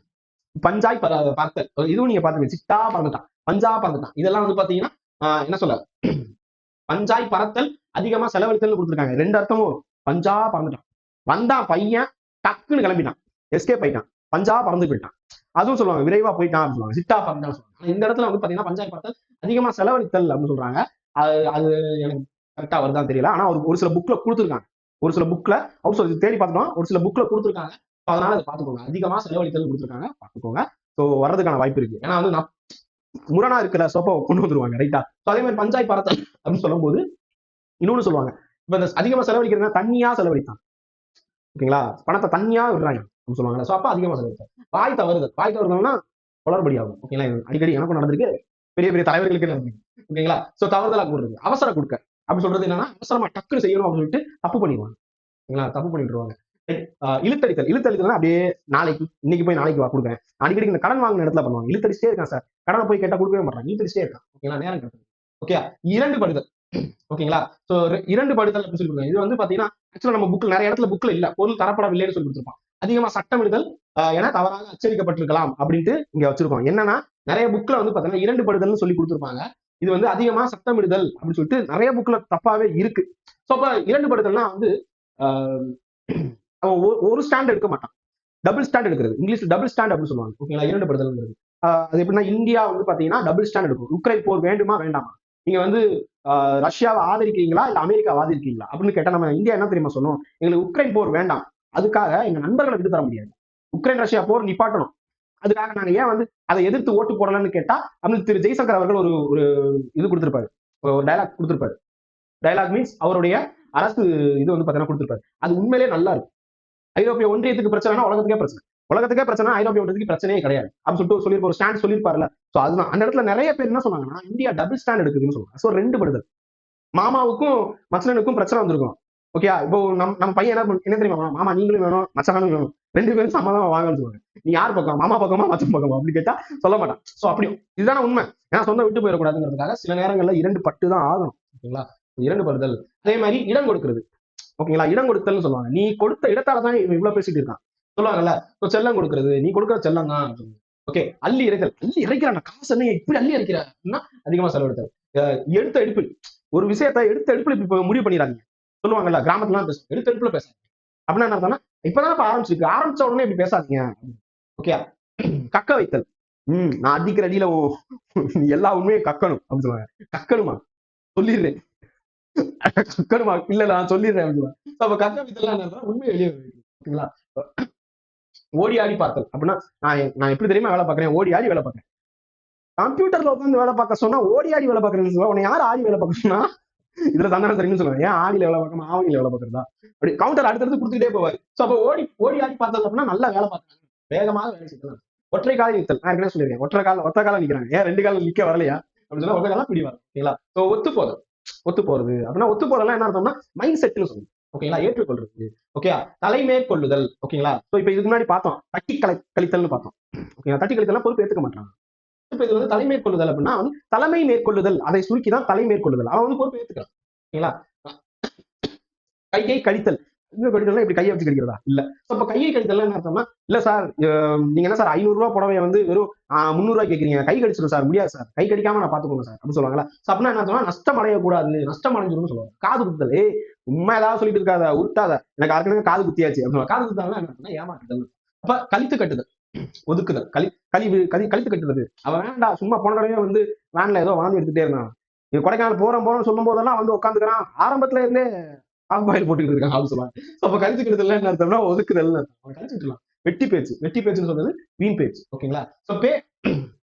S1: பஞ்சாய் பார்த்தல், இதுவும் நீங்க பாத்துங்க. சிட்டா பறந்துட்டான், பஞ்சா பறந்துட்டான், இதெல்லாம் வந்து பாத்தீங்கன்னா என்ன சொல்ல, பஞ்சாய் பறத்தல், அதிகமா செலவழித்தல் கொடுத்துருக்காங்க. 2 அர்த்தமும். பஞ்சா பறந்துட்டான், வந்தான் பையன், டக்குன்னு கிளம்பிட்டான், எஸ்கேப் ஆயிட்டான், பஞ்சா பறந்து போயிட்டான். அதுவும் சொல்லுவாங்க, விரைவா போயிட்டான் அப்படின்னு சொல்லுவாங்க. சிட்டா பறந்தான் சொல்லுவாங்க. இந்த இடத்துல வந்து பாத்தீங்கன்னா பஞ்சாய் பறத்தல், அதிகமா செலவழித்தல் அப்படின்னு சொல்றாங்க. அது எனக்கு கரெக்டா வருதான்னு தெரியல. ஆனா ஒரு சில புக்ல கொடுத்துருக்காங்க. ஒரு சில புக்ல தேடி பார்த்தோம், ஒரு சில புக்ல கொடுத்துருக்காங்க. அதனால அதை பார்த்துக்கோங்க. அதிகமா செலவழித்தல் கொடுத்துருக்காங்க, பார்த்துக்கோங்க. ஸோ வர்றதுக்கான வாய்ப்பு இருக்கு. ஏன்னா வந்து நான் முரணா இருக்கிற சோப்பை கொண்டு வந்துருவாங்க, ரைட்டா? அதே மாதிரி பஞ்சாய் பறத்தல் அப்படின்னு சொல்லும் போது இன்னொன்னு சொல்லுவாங்க. இப்ப இந்த அதிகமா செலவழிக்கிறதுனா தண்ணியா செலவழித்தான். ஓகேங்களா? பணத்தை தண்ணியா விடுறாங்க அப்படின்னு சொல்லுவாங்க. சோ அப்ப அதிகமா செலவழித்தான். வாய் தவறுதல்னா குளறுபடி ஆகும். ஓகேங்களா? அடிக்கடி எனக்கும் நடந்திருக்கு, பெரிய பெரிய தலைவர்களுக்கு நடந்திருக்கு. ஓகேங்களா? சோ தவறுதலா கூடுறது, அவசர கொடுக்க அப்படி சொல்றது என்னன்னா, அவசரமா டக்குன்னு செய்யணும் அப்படின்னு சொல்லிட்டு தப்பு பண்ணிடுவாங்க. ஓகேங்களா? தப்பு பண்ணிட்டுருவாங்க. இழுத்தடித்தல் அப்படியே நாளைக்கு, இன்னைக்கு போய் நாளைக்கு கொடுக்குறேன். அடிக்கடி இந்த கடன் வாங்கின இடத்துல பண்ணுவாங்க. இழுத்தடிச்சிட்டே இருக்கான் சார், கடனை போய் கேட்டா கொடுக்கவே மாட்டாங்க, இழுத்தடிச்சிட்டே இருக்கான். ஓகேங்களா? நேரம் கிடையாது. ஓகே, 2 படுதல். ஓகேங்களா? சோ 2 படுதல் அப்படின்னு சொல்லி இது வந்து பாத்தீங்கன்னா ஆக்சுவலா நம்ம புக்ல நிறைய இடத்துல புக்ல இல்ல, பொருள் தரப்படவில்லைன்னு சொல்லி கொடுத்துருப்பான். அதிகமா சட்டமிடுதல் என தவறாக அச்சரிக்கப்பட்டிருக்கலாம் அப்படின்ட்டு இங்க வச்சிருக்கோம். என்னன்னா நிறைய புக்ல வந்து பாத்தீங்கன்னா 2 படுதல்னு சொல்லி கொடுத்துருப்பாங்க. இது வந்து அதிகமா சட்டமிடுதல் அப்படின்னு சொல்லிட்டு நிறைய புக்ல தப்பாவே இருக்கு. சோ அப்ப 2 படுதல்னா வந்து அவன் ஒரு ஸ்டாண்ட் எடுக்க மாட்டான், டபுள் ஸ்டாண்ட் எடுக்கிறது. இங்கிலீஷ்ல டபுள் ஸ்டாண்ட் அப்படின்னு சொல்லுவாங்க. ஓகேங்களா? 2 படுதல்ங்கிறது அது எப்படின்னா, இந்தியா வந்து பாத்தீங்கன்னா டபுள் ஸ்டாண்ட் எடுக்கும். உக்ரைன் போர் வேண்டுமா வேண்டாமா, நீங்க வந்து ரஷ்யாவை ஆதரிக்கிறீங்களா இல்ல அமெரிக்காவை ஆதரிக்கிறீங்களா அப்படின்னு கேட்டா நம்ம இந்தியா என்ன தெரியுமா சொன்னோம்? எங்களுக்கு உக்ரைன் போர் வேண்டாம், அதுக்காக எங்க நண்பர்களை விட்டு தர முடியாது, உக்ரைன் ரஷ்யா போர் நிப்பாட்டணும், அதுக்காக நாங்க ஏன் வந்து அதை எதிர்த்து ஓட்டு போடலன்னு கேட்டா, அப்படின்னு திரு ஜெய்சங்கர் அவர்கள் ஒரு இது கொடுத்திருப்பாரு, ஒரு டயலாக் கொடுத்திருப்பாரு. டயலாக் மீன்ஸ் அவருடைய அரசு இது வந்து பாத்தீங்கன்னா கொடுத்திருப்பாரு. அது உண்மையிலேயே நல்லா இருக்கும். ஐரோப்பிய ஒன்றியத்துக்கு பிரச்சனைனா உலகத்துக்கே பிரச்சனை, ஐரோப்பிய ஒன்றியத்துக்கு பிரச்சனையே கிடையாது அப்படின்னு சொல்லிட்டு சொல்லியிருப்பாரு, ஒரு ஸ்டாண்ட் சொல்லியிருப்பாருல்ல. சோ அதுதான் அந்த இடத்துல நிறைய பேர் என்ன சொன்னாங்கன்னா, இந்தியா டபுள் ஸ்டாண்ட் எடுக்குதுன்னு சொல்லுவாங்க. சோ 2 படுதல். மாமாவுக்கும் மச்சனனுக்கும் பிரச்சனை வந்திருக்கும். ஓகே, இப்போ நம்ம பையன் என்ன தெரியுமா, மாமா நீங்களும் வேணும் மச்சானும் வேணும், 2 பேரும் சம்மதமா வாங்கன்னு சொல்லுவாங்க. நீ யார் பக்கம், மாமா பக்கமா மச்சான் பக்கமா அப்படின்னு கேட்டா சொல்ல மாட்டான். சோ அப்படி இதுதானே உண்மை. ஏன்னா சொந்த விட்டு போயிடக்கூடாதுங்கிறதுக்காக சில நேரங்கள்ல 2 பட்டு தான் ஆகணும். ஓகேங்களா, 2 படுதல். அதே மாதிரி இடம் கொடுக்கிறது. ஓகேங்களா, இடம் கொடுத்தல்னு சொல்லுவாங்க. நீ கொடுத்த இடத்தாலதான் இவன் இவ்வளவு பேசிட்டு இருக்கான் சொல்லுவாங்கல்ல. இப்போ செல்லம் கொடுக்கிறது, நீ கொடுக்குற செல்லம் தான். ஓகே, அள்ளி இறைத்தல். அள்ளி இறைக்கிறான் காசு, என்ன இப்படி அள்ளி இறைக்கிற அப்படின்னா அதிகமா செலவெடுத்தல். எடுத்த எடுப்பில் ஒரு விஷயத்தை எடுத்த எடுப்புல இப்ப முடிவு பண்ணிடாதீங்க சொல்லுவாங்கல்ல, கிராமத்துல எடுத்த எடுப்புல பேச அப்படின்னா என்ன அர்த்தம்னா, இப்பதான் ஆரம்பிச்சிருக்கு, ஆரம்பிச்ச உடனே இப்படி பேசாதீங்க. ஓகே, கக்க வைத்தல். நான் அடிக்கிற அடியில நீ எல்லா உண்மையும் கக்கணும் அப்படின்னு சொல்லுவாங்க. கக்கணுமா, சொல்லிடுறேன். கக்கணுமா, இல்ல நான் சொல்லிடுறேன் அப்படின்னு சொல்லுவாங்க. அப்ப கக்க வைத்தல் என்ன, உண்மையை வெளியே ஓகேங்களா. ஓடி ஆடி பார்த்தல் அப்படின்னா, நான் எப்படி தெரியுமா வேலை பார்க்கறேன், ஓடி ஆடி வேலை பார்க்கறேன். கம்ப்யூட்டர்ல உட்காந்து வேலை பார்க்க சொன்னா ஓடி ஆடி வேலை பார்க்கறேன்னு சொல்லுவா. உன்னை யார் ஆடி வேலை பார்க்க சொன்னா? இதுல சந்தானம் சரின்னு சொல்லுவாங்க. ஏன் ஆடியில வேலை பார்க்காம ஆவணியில வேலை பார்க்கறதா? அப்படி கவுண்டர் அடுத்தடுத்து கொடுத்துக்கிட்டே போவாரு. சோ அப்ப ஓடி ஓடி ஆடி பார்த்தது அப்படின்னா நல்லா வேலை பார்க்கறாங்க, வேகமாக வேலை செய்யலாம். ஒற்றை கால நித்தல், நான் ஏற்கனவே சொல்லியிருக்கேன். ஒற்றை காலம் நிக்கிறாங்க, ஏன் 2 காலம் நிக்க வரலையா அப்படின்னு சொன்னா ஒற்றை காலம் பிடி வரும். ஓகேங்களா. சோ ஒத்து போறது, ஒத்து போறது அப்படின்னா, ஒத்து போறதுலாம் என்ன அர்த்தம்னா மைண்ட் செட்னு சொல்லுங்க. ஓகேங்களா, ஏற்றுக்கொள்றது. ஓகே, தலைமேற்கொள்ளுதல். ஓகேங்களா. சோ இப்ப இதுக்கு முன்னாடி பார்த்தோம் தட்டி கழித்தல்னு பார்த்தோம். ஓகேங்களா, தட்டி கழித்தல்னா பொறுப்பு ஏத்துக்க மாட்டாங்க. இப்ப இது வந்து தலைமை கொள்ளுதல் அப்படின்னா தலைமை மேற்கொள்ளுதல், அதை சுருக்கிதான் தலை மேற்கொள்ளுதல். அவன் வந்து பொறுப்பு ஏத்துக்கிறான். ஓகேங்களா. கையை கழித்தல், இன்னும் கழித்தல்னா இப்படி கையை வச்சு கழிக்கிறதா இல்ல. அப்ப கையை கழித்தல் என்ன அர்த்தம்னா, இல்ல சார் நீங்க என்ன சார் 500 ரூபாய் புடவைய வந்து வெறும் 300 ரூபாய் கேட்கறீங்க, கை கழிச்சிடும் சார், முடியாது சார், கை கடிக்காம நான் பாத்துக்கோங்க சார் அப்படின்னு சொல்லுவாங்களா. அப்படின்னா என்ன அர்த்தம்னா, நஷ்டம் அடையக்கூடாது, நஷ்டம் அடைஞ்சிடும் சொல்லுவாங்க. காது குத்துதல், உண்மை ஏதாவது சொல்லிட்டு இருக்காத, உருட்டாத, எனக்கு ஏற்கனவே காது குத்தியாச்சு அப்படின்னு. காது குத்தாதான் என்ன அர்த்தம்னா ஏமாற்றுதல். அப்ப கழித்து கட்டுதல், ஒதுக்குதல், கழித்து கட்டுறது. அவன் வேண்டா சும்மா போன தடவையே வந்து வேன்ல ஏதோ வாந்தி எடுத்துட்டே இருந்தான், கொடைக்கானல் போறோம் சொல்லும் போதெல்லாம் வந்து உட்காந்துக்கிறான், ஆரம்பத்துல இருந்தே ஆஃப் பாயில் போட்டுக்கிட்டு இருக்காங்க அப்படின்னு சொல்லுவாங்க. அப்ப கழிச்சு கட்டுதல் என்ன அர்த்தம்னா ஒதுக்குதல் அர்த்தம். கழிச்சுக்கலாம். வெட்டி பேச்சுன்னு சொல்றது வீண் பேச்சு. ஓகேங்களா. சோ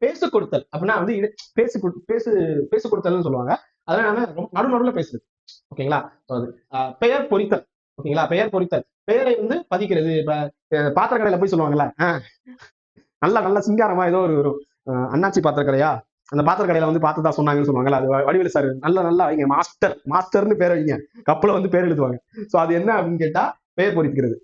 S1: பேசு கொடுத்தல் அப்படின்னா வந்து பேசு பேசு பேசு கொடுத்தல்னு சொல்லுவாங்க. அதனால நடுநடுல பேசுறது. ஓகேங்களா. அது பெயர் பொறித்தல். ஓகேங்களா, பெயர் பொறித்தல், பெயரை வந்து பதிக்கிறது. இப்ப பாத்திர கடையில போய் சொல்லுவாங்கல்ல, நல்ல நல்ல சிங்காரமா ஏதோ ஒரு அண்ணாச்சி பாத்திர கடையா, அந்த பாத்திர கடையில வந்து பார்த்ததா சொன்னாங்கன்னு சொல்லுவாங்கல்ல, அது வடிவேலு சார் நல்ல நல்லா வைங்க மாஸ்டர்னு பேர் வைங்க, கப்பல வந்து பேர் எழுதுவாங்க. சோ அது என்ன அப்படின்னு கேட்டா பெயர் பொறிக்கிறது.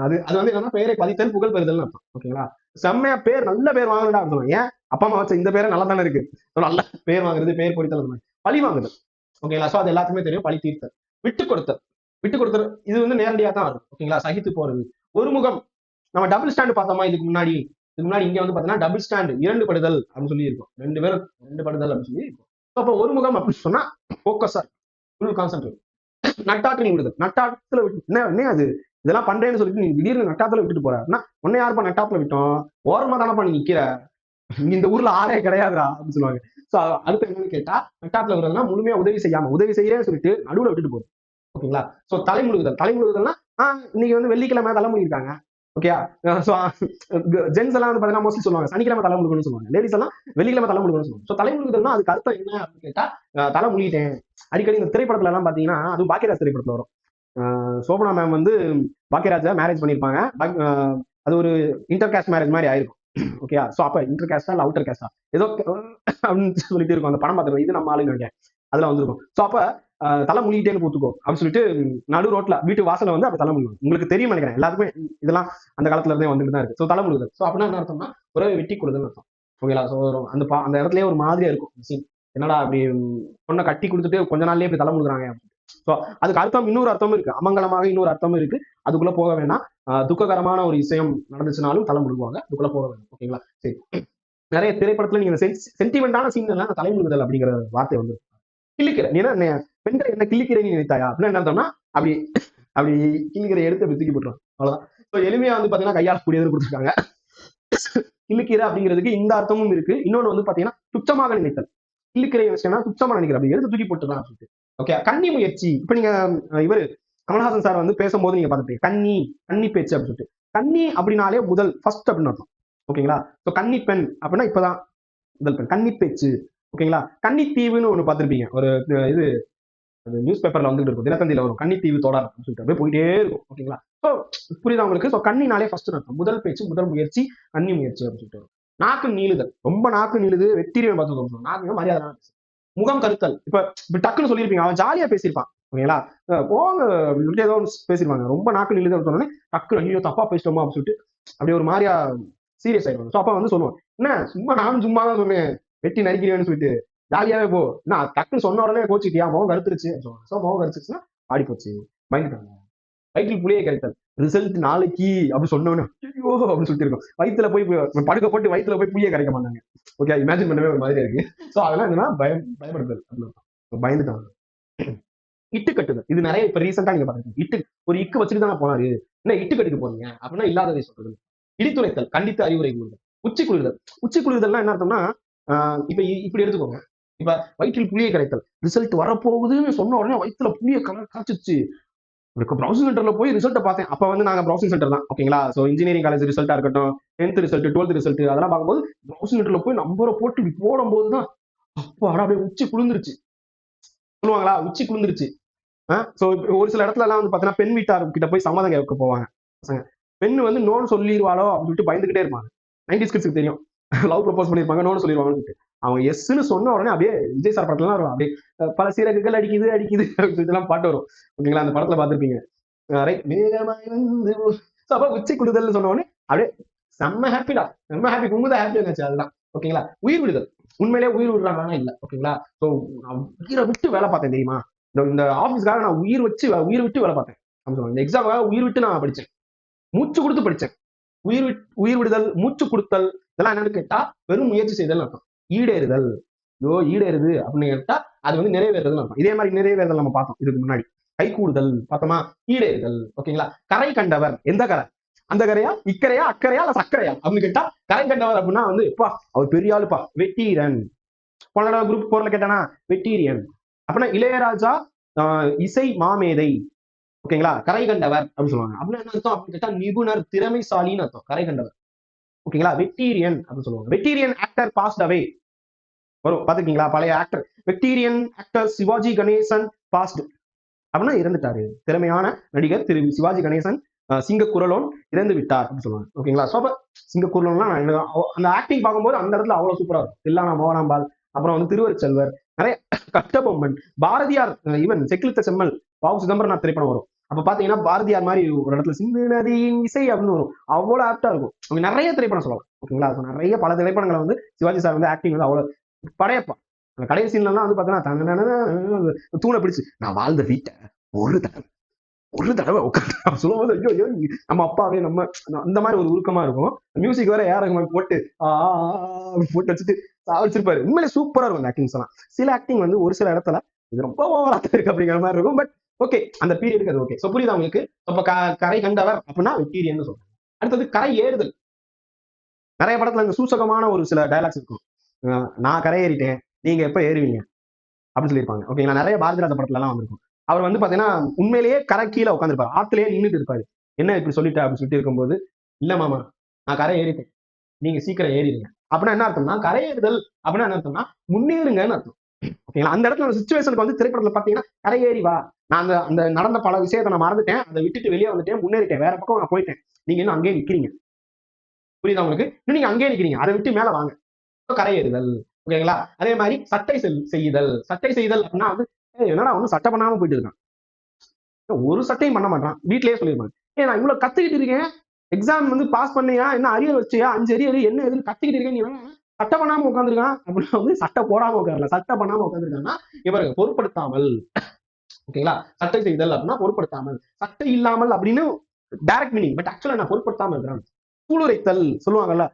S1: அது அது வந்து என்னன்னா பெயரை பதித்தல் புகழ் பெறுதல் அர்த்தம். ஓகேங்களா. செம்மையா பேர் நல்ல பேர் வாங்கணும்டா சொல்லுவாங்க. ஏன் அப்பா அம்மா வச்ச இந்த பேரை நல்லா தானே இருக்கு, நல்ல பேர் வாங்குறது, பெயர் பொறித்தல், பழி வாங்குதல். ஓகேங்களா. சோ அது எல்லாத்துக்குமே தெரியும். பழி தீர்த்தல், விட்டு கொடுத்தல். விட்டு கொடுத்தல் இது வந்து நேரடியா தான் வரும். ஓகேங்களா. சகித்து போறது, ஒருமுகம். நம்ம டபுள் ஸ்டாண்ட் பார்த்தோமா இதுக்கு முன்னாடி இங்க வந்து பாத்தீங்கன்னா டபுள் ஸ்டாண்ட், 2 படுதல் அப்படின்னு சொல்லி இருக்கும். 2 பேரும் 2 படுதல் அப்படின்னு சொல்லி இருக்கும். அப்ப ஒருமுகம் அப்படின்னு சொன்னா போக்கஸா ஃபுல் கான்சென்ட்ரேட். நட்டாற்றில் விடுதல், நட்டாத்துல விட்டு என்ன அது இதெல்லாம் பண்றேன்னு சொல்லிட்டு நீ திடீர்னு நட்டாத்துல விட்டுட்டு போற அப்படின்னா, உன்னை யாருப்பா நட்டாத்துல விட்டோம், ஓரமா தானப்பா நீ நிக்கிற, இந்த ஊர்ல ஆறே கிடையாதுடா அப்படின்னு சொல்லுவாங்க. சோ அடுத்து என்னன்னு கேட்டா, நட்டாத்துல விடுறதுனா முழுமையா உதவி செய்யாம, உதவி செய்யறேன்னு சொல்லிட்டு நடுவுல விட்டுட்டு போகுது. ஓகேங்களா. சோ தலைமுழுகுதல்னா இன்னைக்கு வந்து வெள்ளிக்கிழமை தலைமுடி இருக்காங்க. ஓகே, ஜென்ஸ் எல்லாம் வந்து பாத்தீங்கன்னா மோஸ்ட்லி சொல்லுவாங்க சனிக்கிழமை தலை முழுகணும்னு சொல்லுவாங்க, லேடிஸ் எல்லாம் வெள்ளிக்கிழமை தலை முழுகணும்னு சொல்லுவாங்க. சோ தலை முழுகுதல்னா அதுக்கு அர்த்தம் என்ன அப்படின்னு கேட்டா, தலை முழுகிட்டேன். அடிக்கடி இந்த திரைப்படத்துல எல்லாம் பாத்தீங்கன்னா, அதுவும் பாக்கியராஜ் திரைப்படத்துல வரும். சோபனா மேம் வந்து பாக்கியராஜா மேரேஜ் பண்ணிருப்பாங்க. அது ஒரு இன்டர் காஸ்ட் மேரேஜ் மாதிரி ஆயிருக்கும். ஓகே, சோ அப்ப இன்டர் காஸ்டா இல்ல அவுட்டர் காஸ்டா ஏதோ அப்படின்னு சொல்லிட்டு இருக்கும். அந்த படம் பார்த்துருக்கோம், இது நம்ம ஆளுங்க நினைக்கிறேன், அதுல வந்திருக்கும். சோ அப்ப தலை முழுகிட்டேன்னு கூத்துக்கோ அப்படின்னு சொல்லிட்டு நடு ரோட்ல வீட்டு வாசல வந்து அப்படி தலை முழுகும். உங்களுக்கு தெரியும் நினைக்கிறேன் எல்லாருக்குமே, இதெல்லாம் அந்த காலத்துல இருந்தே வந்துட்டு தான் இருக்கு. சோ தலை முழுகுது. சோ அப்படின்னா என்ன அர்த்தம்னா உறவை வெட்டி கொடுதுன்னு அர்த்தம். ஓகேங்களா. சோ அந்த இடத்துலயே ஒரு மாதிரியா இருக்கும் சீன், என்னடா அப்படி பொண்ணை கட்டி கொடுத்துட்டு கொஞ்ச நாள்லயே இப்படி தலை முழுகுறாங்க. சோ அதுக்கு அர்த்தம், இன்னொரு அர்த்தமும் இருக்கு, அமங்கலமாக இன்னொரு அர்த்தமும் இருக்கு. அதுக்குள்ள போக வேணாம். துக்ககரமான ஒரு விஷயம் நடந்துச்சுனாலும் தலை முழுகுவாங்க, அதுக்குள்ள போக வேணும். ஓகேங்களா. சரி, நிறைய திரைப்படத்துல நீங்க சென்டிமெண்டான சீன் எல்லாம் தலை முழுகுதல் அப்படிங்கிற வார்த்தை வந்து கிள்ளிக்கிற, நீ என்ன பெண்கள் என்ன கிள்ளிக்கிறேன்னு நினைத்தாயா அப்படின்னு என்ன அர்த்தம்னா, அப்படி அப்படி கிள்ளிக்கிற எடுத்து அப்படி தூக்கி போட்டுரும், அவ்வளவுதான். எளிமையா வந்து பாத்தீங்கன்னா கையாள கூடியதுன்னு கொடுத்துருக்காங்க. கிள்ளிக்கிற அப்படிங்கிறதுக்கு இந்த அர்த்தமும் இருக்கு. இன்னொன்னு வந்து பாத்தீங்கன்னா துச்சமாக நினைத்தல். கிள்ளிக்கிற விஷயம்னா துச்சமா நினைக்கிற, அப்படி எடுத்து தூக்கி போட்டுதான் சொல்லிட்டு. ஓகே, கன்னி முயற்சி. இப்ப நீங்க இவரு கமல்ஹாசன் சார் வந்து பேசும்போது நீங்க பார்த்துட்டு கன்னி பேச்சு அப்படின்னு சொல்லிட்டு, கன்னி அப்படின்னாலே முதல் ஃபர்ஸ்ட் அப்படின்னு அர்த்தம். ஓகேங்களா. சோ கன்னி பெண் அப்படின்னா இப்பதான் முதல் பெண், கன்னி பேச்சு. ஓகேங்களா. கன்னித்தீவுன்னு ஒண்ணு பார்த்திருப்பீங்க, ஒரு இது நியூஸ் பேப்பர்ல வந்துட்டு இருக்கும், தினத்தந்தியில வரும், கன்னித்தீவு தொடர் சொல்லிட்டு அப்படியே போயிட்டே இருக்கும். ஓகேங்களா. சோ புரியுதா உங்களுக்கு. சோ கண்ணினாலே ஃபர்ஸ்ட் அர்த்தம், முதல் பேச்சு, முதல் முயற்சி, கன்னி முயற்சி அப்படின்னு சொல்லிட்டு. நாக்கு நீளுதல், ரொம்ப நாக்கு நீளுது, வெற்றியை பார்த்து நாக்கு மரியாதை. முகம் கருத்தல், இப்ப டக்குன்னு சொல்லியிருப்பீங்க, அவன் ஜாலியா பேசியிருப்பான், ஓகேங்களா? போங்க அப்படின்னு சொல்லிட்டு ஏதோ ஒண்ணு பேசிருவாங்க. ரொம்ப நாக்கு நில்லுது அப்படின்னு சொன்னோனே, டக்குனு ஐயோ! தப்பா பேசிட்டோமா அப்படின்னு சொல்லிட்டு அப்படியே ஒரு மாரியா சீரியஸ் ஆயிடுவாங்க. ஸோ அப்ப வந்து சொல்லுவேன். என்ன நானும் சும்மா தான் சொன்னேன். வெட்டி நறுக்கிருவேன்னு சொல்லிட்டு. ஜாலியாவே போ. என்ன டக்குன்னு சொன்ன உடனே கோச்சுக்கிட்டியா? முகம் கருத்துருச்சு. ஸோ முகம் கருத்துருச்சுன்னா, ஆடி போச்சு. பயந்துட்டாங்க. வயிற்றில் புளியை கரைத்தல். ரிசல்ட் நாளைக்கு அப்படி சொன்னோனே, ஐயோ! அப்படின்னு சொல்லிட்டு இருக்கும். வயித்துல போய் படுக்க போட்டு வயித்துல போய் புளிய கரைக்க மாட்டாங்க. ஓகே இமேஜின் பண்ணவே ஒரு மாதிரியா இருக்கு. ஸோ அதெல்லாம் என்னன்னா பயப்படுதல். பயந்துட்டாங்க. இட்டு கட்டுதல். இது நெறைய இப்ப ரீசென்ட்டா நீங்க பாத்துருக்கீங்க. ஒரு இக்கு வச்சுட்டு தானே போனாரு. என்ன இட்டு கட்டிட்டு போறீங்க? அப்படின்னா இல்லாததை சொல்றது. இடித்துரைத்தல், கண்டித்து அறிவுரை கூறுதல். உச்சி குளிர்தல். உச்சி குளிர்தல்னா என்ன அர்த்தம்னா, ஆ இப்ப இப்படி எடுத்துக்கோங்க. இப்ப வயிற்றில் புளிய கரைத்தல். ரிசல்ட் வரப்போகுதுன்னு சொன்ன உடனே வயித்துல புளிய கரைச்சிருச்சு. ப்ரௌசிங் சென்டர்ல போய் ரிசல்ட்ட பார்த்தேன். அப்ப வந்து நாங்க ப்ரௌசிங் சென்டர் தான். ஓகேங்களா? சோ இன்ஜினியரிங் காலேஜ் ரிசல்ட்டா இருக்கட்டும், 10த் ரிசல்ட், 12த் ரிசல்ட் அதெல்லாம் பார்க்கும்போது ப்ரௌசிங் சென்டர்ல போய் நம்பர போட்டு இப்படி போடும்போது தான் அப்பாடா! அப்படியே உச்சி குளிர்ந்துருச்சு. சொல்லுவாங்களா? உச்சி குளிர்ந்துருச்சு. சோ ஒரு சில இடத்துலலாம் வந்து பார்த்தீங்கன்னா, பெண் வீட்டார் கிட்ட போய் சம்மதம் கேட்க போவாங்க பசங்க. பெண் வந்து நோன்னு சொல்லிருவாளோ அப்படின்னு சொல்லிட்டு பயந்துகிட்டே இருப்பாங்க. 90ஸ் கிட்ஸ்க்கு தெரியும். லவ் ப்ரப்போஸ் பண்ணிருப்பாங்க, நோன்னு சொல்லிருவாங்கன்னு சொல்லிட்டு. அவங்க எஸ்ன்னு சொன்ன உடனே அப்படியே விஜய் சார் படத்துலலாம் வரும். அப்படியே பல சீரகுகள் அடிக்குது, அடிக்குது அப்படின்னு சொல்லிட்டுலாம் பாட்டு வரும். ஓகேங்களா? அந்த படத்துல பார்த்திருப்பீங்க. ரைட். மேகமாய் வந்து அப்ப உச்சி குளிர்தல்னு சொன்ன உடனே அப்படியே செம்ம ஹாப்பிடா. செம்ம ஹாப்பி. குமுத ஹாப்பி இருந்துச்சு அதுதான். ஓகேங்களா? உயிர் விடுதல். உண்மையிலேயே உயிர் விடுறாங்கன்னா இல்ல. ஓகேங்களா? சோ நான் உயிரை விட்டு வேலை பார்த்தேன் தெரியுமா? இந்த ஆபீஸ்க்காக நான் உயிர் விட்டு வேலை பார்த்தேன். அப்படின்னு சொல்லுவாங்க. இந்த எக்ஸாமுக்காக உயிர் விட்டு நான் படிச்சேன். மூச்சு குடுத்து படிச்சேன். உயிர் விடுதல், மூச்சு குடுத்தல் இதெல்லாம் என்னன்னு கேட்டா, வெறும் முயற்சி செய்தல் அர்த்தம். ஈடேறுதல். ஈடேறுது அப்படின்னு கேட்டா, அது வந்து நிறைவேறுதல்னு அர்த்தம். இதே மாதிரி நிறைவேறுதல் நம்ம பார்த்தோம் இதுக்கு முன்னாடி. கைகூடுதல் பார்த்தோமா? ஈடேறுதல். ஓகேங்களா? கரை கண்டவர். எந்த கரை? அந்த கரையா? இக்கரையா? அக்கரையா? இல்ல சக்கரையா? அப்படின்னு கேட்டா, கரை கண்டவர் அப்படின்னா வந்து, எப்பா அவர் பெரிய ஆளுப்பா. வெட்டீரன். போன தடவை குரூப் 4ல கேட்டானா, வெட்டீரியன். அப்படின்னா இளையராஜா இசை மாமேதை. ஓகேங்களா? கரை கண்டவர் அப்படின்னு சொல்லுவாங்க. அப்படின்னா என்ன அர்த்தம் அப்படின்னு கேட்டா, நிபுணர், திறமைசாலின்னு அர்த்தம். கரை கண்டவர். ஓகேங்களா? வெட்டீரியன் அப்படின்னு சொல்லுவாங்க. வெட்டீரியன் ஆக்டர் பாஸ்ட் அவே வரும். பாத்துருக்கீங்களா? பழைய actor. Veteran actor Sivaji Ganesan passed அப்படின்னா இறந்துட்டாரு. திறமையான நடிகர் திரு சிவாஜி கணேசன் சிங்க குரலோன் இறந்து விட்டார் அப்படின்னு சொல்லுவாங்க. ஓகேங்களா? சோ அப்ப சிங்க குரலோன்லாம் அந்த ஆக்டிங் பார்க்கும்போது அந்த இடத்துல அவ்வளவு சூப்பரா இருக்கும். தில்லானா மோகனாம்பாள், அப்புறம் வந்து திருவருட்செல்வர், நிறைய கட்டபொம்மன், பாரதியார், ஈவன் செக்கிழுத்த செம்மல், பாவு சிதம்பரனார் திரைப்படம் வரும். அப்ப பாத்தீங்கன்னா பாரதியார் மாதிரி ஒரு இடத்துல சிந்து நதியின் இசை அப்படின்னு வரும். அவ்வளவு ஆப்டா இருக்கும். அவங்க நிறைய திரைப்படம் சொல்லலாம். ஓகேங்களா? நிறைய பல திரைப்படங்களை வந்து சிவாஜி சார் வந்து ஆக்டிங் வந்து அவ்வளவு படையப்பா. அந்த கடைசி சீன்லாம் வந்து பாத்தீங்கன்னா தூணை பிடிச்சு நான் வாழ்ந்த வீட்டை ஒரு தடவை உட்காந்து சொல்லும்போது ஐயோ ஐயோ நம்ம அப்பாவே நம்ம அந்த மாதிரி ஒரு உருக்கமா இருக்கும். மியூசிக் வேற ஏஆர் ரஹ்மான் போட்டு போட்டு வச்சுட்டு சாவிச்சிருப்பாரு. உண்மையிலே சூப்பரா இருக்கும் அந்த ஆக்டிங்ஸ் எல்லாம். சில ஆக்டிங் வந்து ஒரு சில இடத்துல இது ரொம்ப ஓவரா இருக்கு அப்படிங்கிற மாதிரி இருக்கும். பட் ஓகே அந்த பீரியடுக்கு அது ஓகே. சோ புரியுதா உங்களுக்கு? அப்ப கரை கண்டவர் அப்படின்னா வெட்டீரியன் சொல்றாங்க. அடுத்தது கரை ஏறுதல். நிறைய படத்துல இந்த சூசகமான ஒரு சில டைலாக்ஸ் இருக்கும். நான் கரை ஏறிட்டேன், நீங்க எப்ப ஏறுவீங்க அப்படின்னு சொல்லியிருப்பாங்க. ஓகேங்களா? நிறைய பாரதிராஜா படத்துல எல்லாம் வந்திருக்கும். அவர் வந்து பாத்தீங்கன்னா உண்மையிலேயே கரை கீழே உட்காந்துருப்பாரு. ஆத்துலயே நின்றுட்டு இருப்பாரு. என்ன இப்படி சொல்லிட்ட அப்படின்னு சொல்லிட்டு இருக்கும்போது, இல்ல மாமா நான் கரை ஏறிட்டேன், நீங்க சீக்கிரம் ஏறிடுங்க. அப்படின்னா என்ன அர்த்தம்னா, கரை ஏறுதல் அப்படின்னா என்ன அர்த்தம்னா முன்னேறுங்கன்னு அர்த்தம். ஓகேங்களா? அந்த இடத்துல அந்த சுச்சுவேஷனுக்கு வந்து திரைப்படத்துல பாத்தீங்கன்னா கரை ஏறி வா, நான் அந்த அந்த நடந்த பல விஷயத்தை நான் மறந்துட்டேன், அதை விட்டுட்டு வெளியே வந்துட்டேன், முன்னேறிட்டேன், வேற பக்கம் நான் போயிட்டேன், நீங்க இன்னும் அங்கேயே நிக்கிறீங்க. புரியுதா உங்களுக்கு? இன்னும் நீங்க அங்கேயே நிக்கிறீங்க, அதை விட்டு மேல வாங்க. கரையேறுதல். ஓகேங்களா? அதே மாதிரி சட்டை செய்யுதல். சட்டை செய்தல் அப்படின்னா வந்து என்னடா ஒன்னும் சட்டை பண்ணாம போயிட்டு இருக்கான். ஒரு சட்டையும் பண்ண மாட்டான். வீட்லயே சொல்லிருப்பாங்க. நான் இவ்வளவு கத்துக்கிட்டு இருக்கேன். எக்ஸாம் வந்து பாஸ் பண்ணியா? என்ன அரியர் வச்சியா? 5 அரியர் என்ன எதுன்னு கத்துக்கிட்டு இருக்கேன். நீ சட்டை பண்ணாம உட்காந்துருக்கான் அப்படின்னா வந்து சட்டை போடாம உட்காரல. சட்டை பண்ணாம உட்காந்துருக்கான்னா இவருக்கு பொருட்படுத்தாமல். ஓகேங்களா? சட்டை செய்தல் அப்படின்னா பொருட்படுத்தாமல். சட்டை இல்லாமல் அப்படின்னு டைரக்ட் மீனிங். பட் ஆக்சுவலா நான் பொருட்படுத்தாம இருக்கிறேன். சூளுரைத்தல் சொல்லுவாங்கல்ல.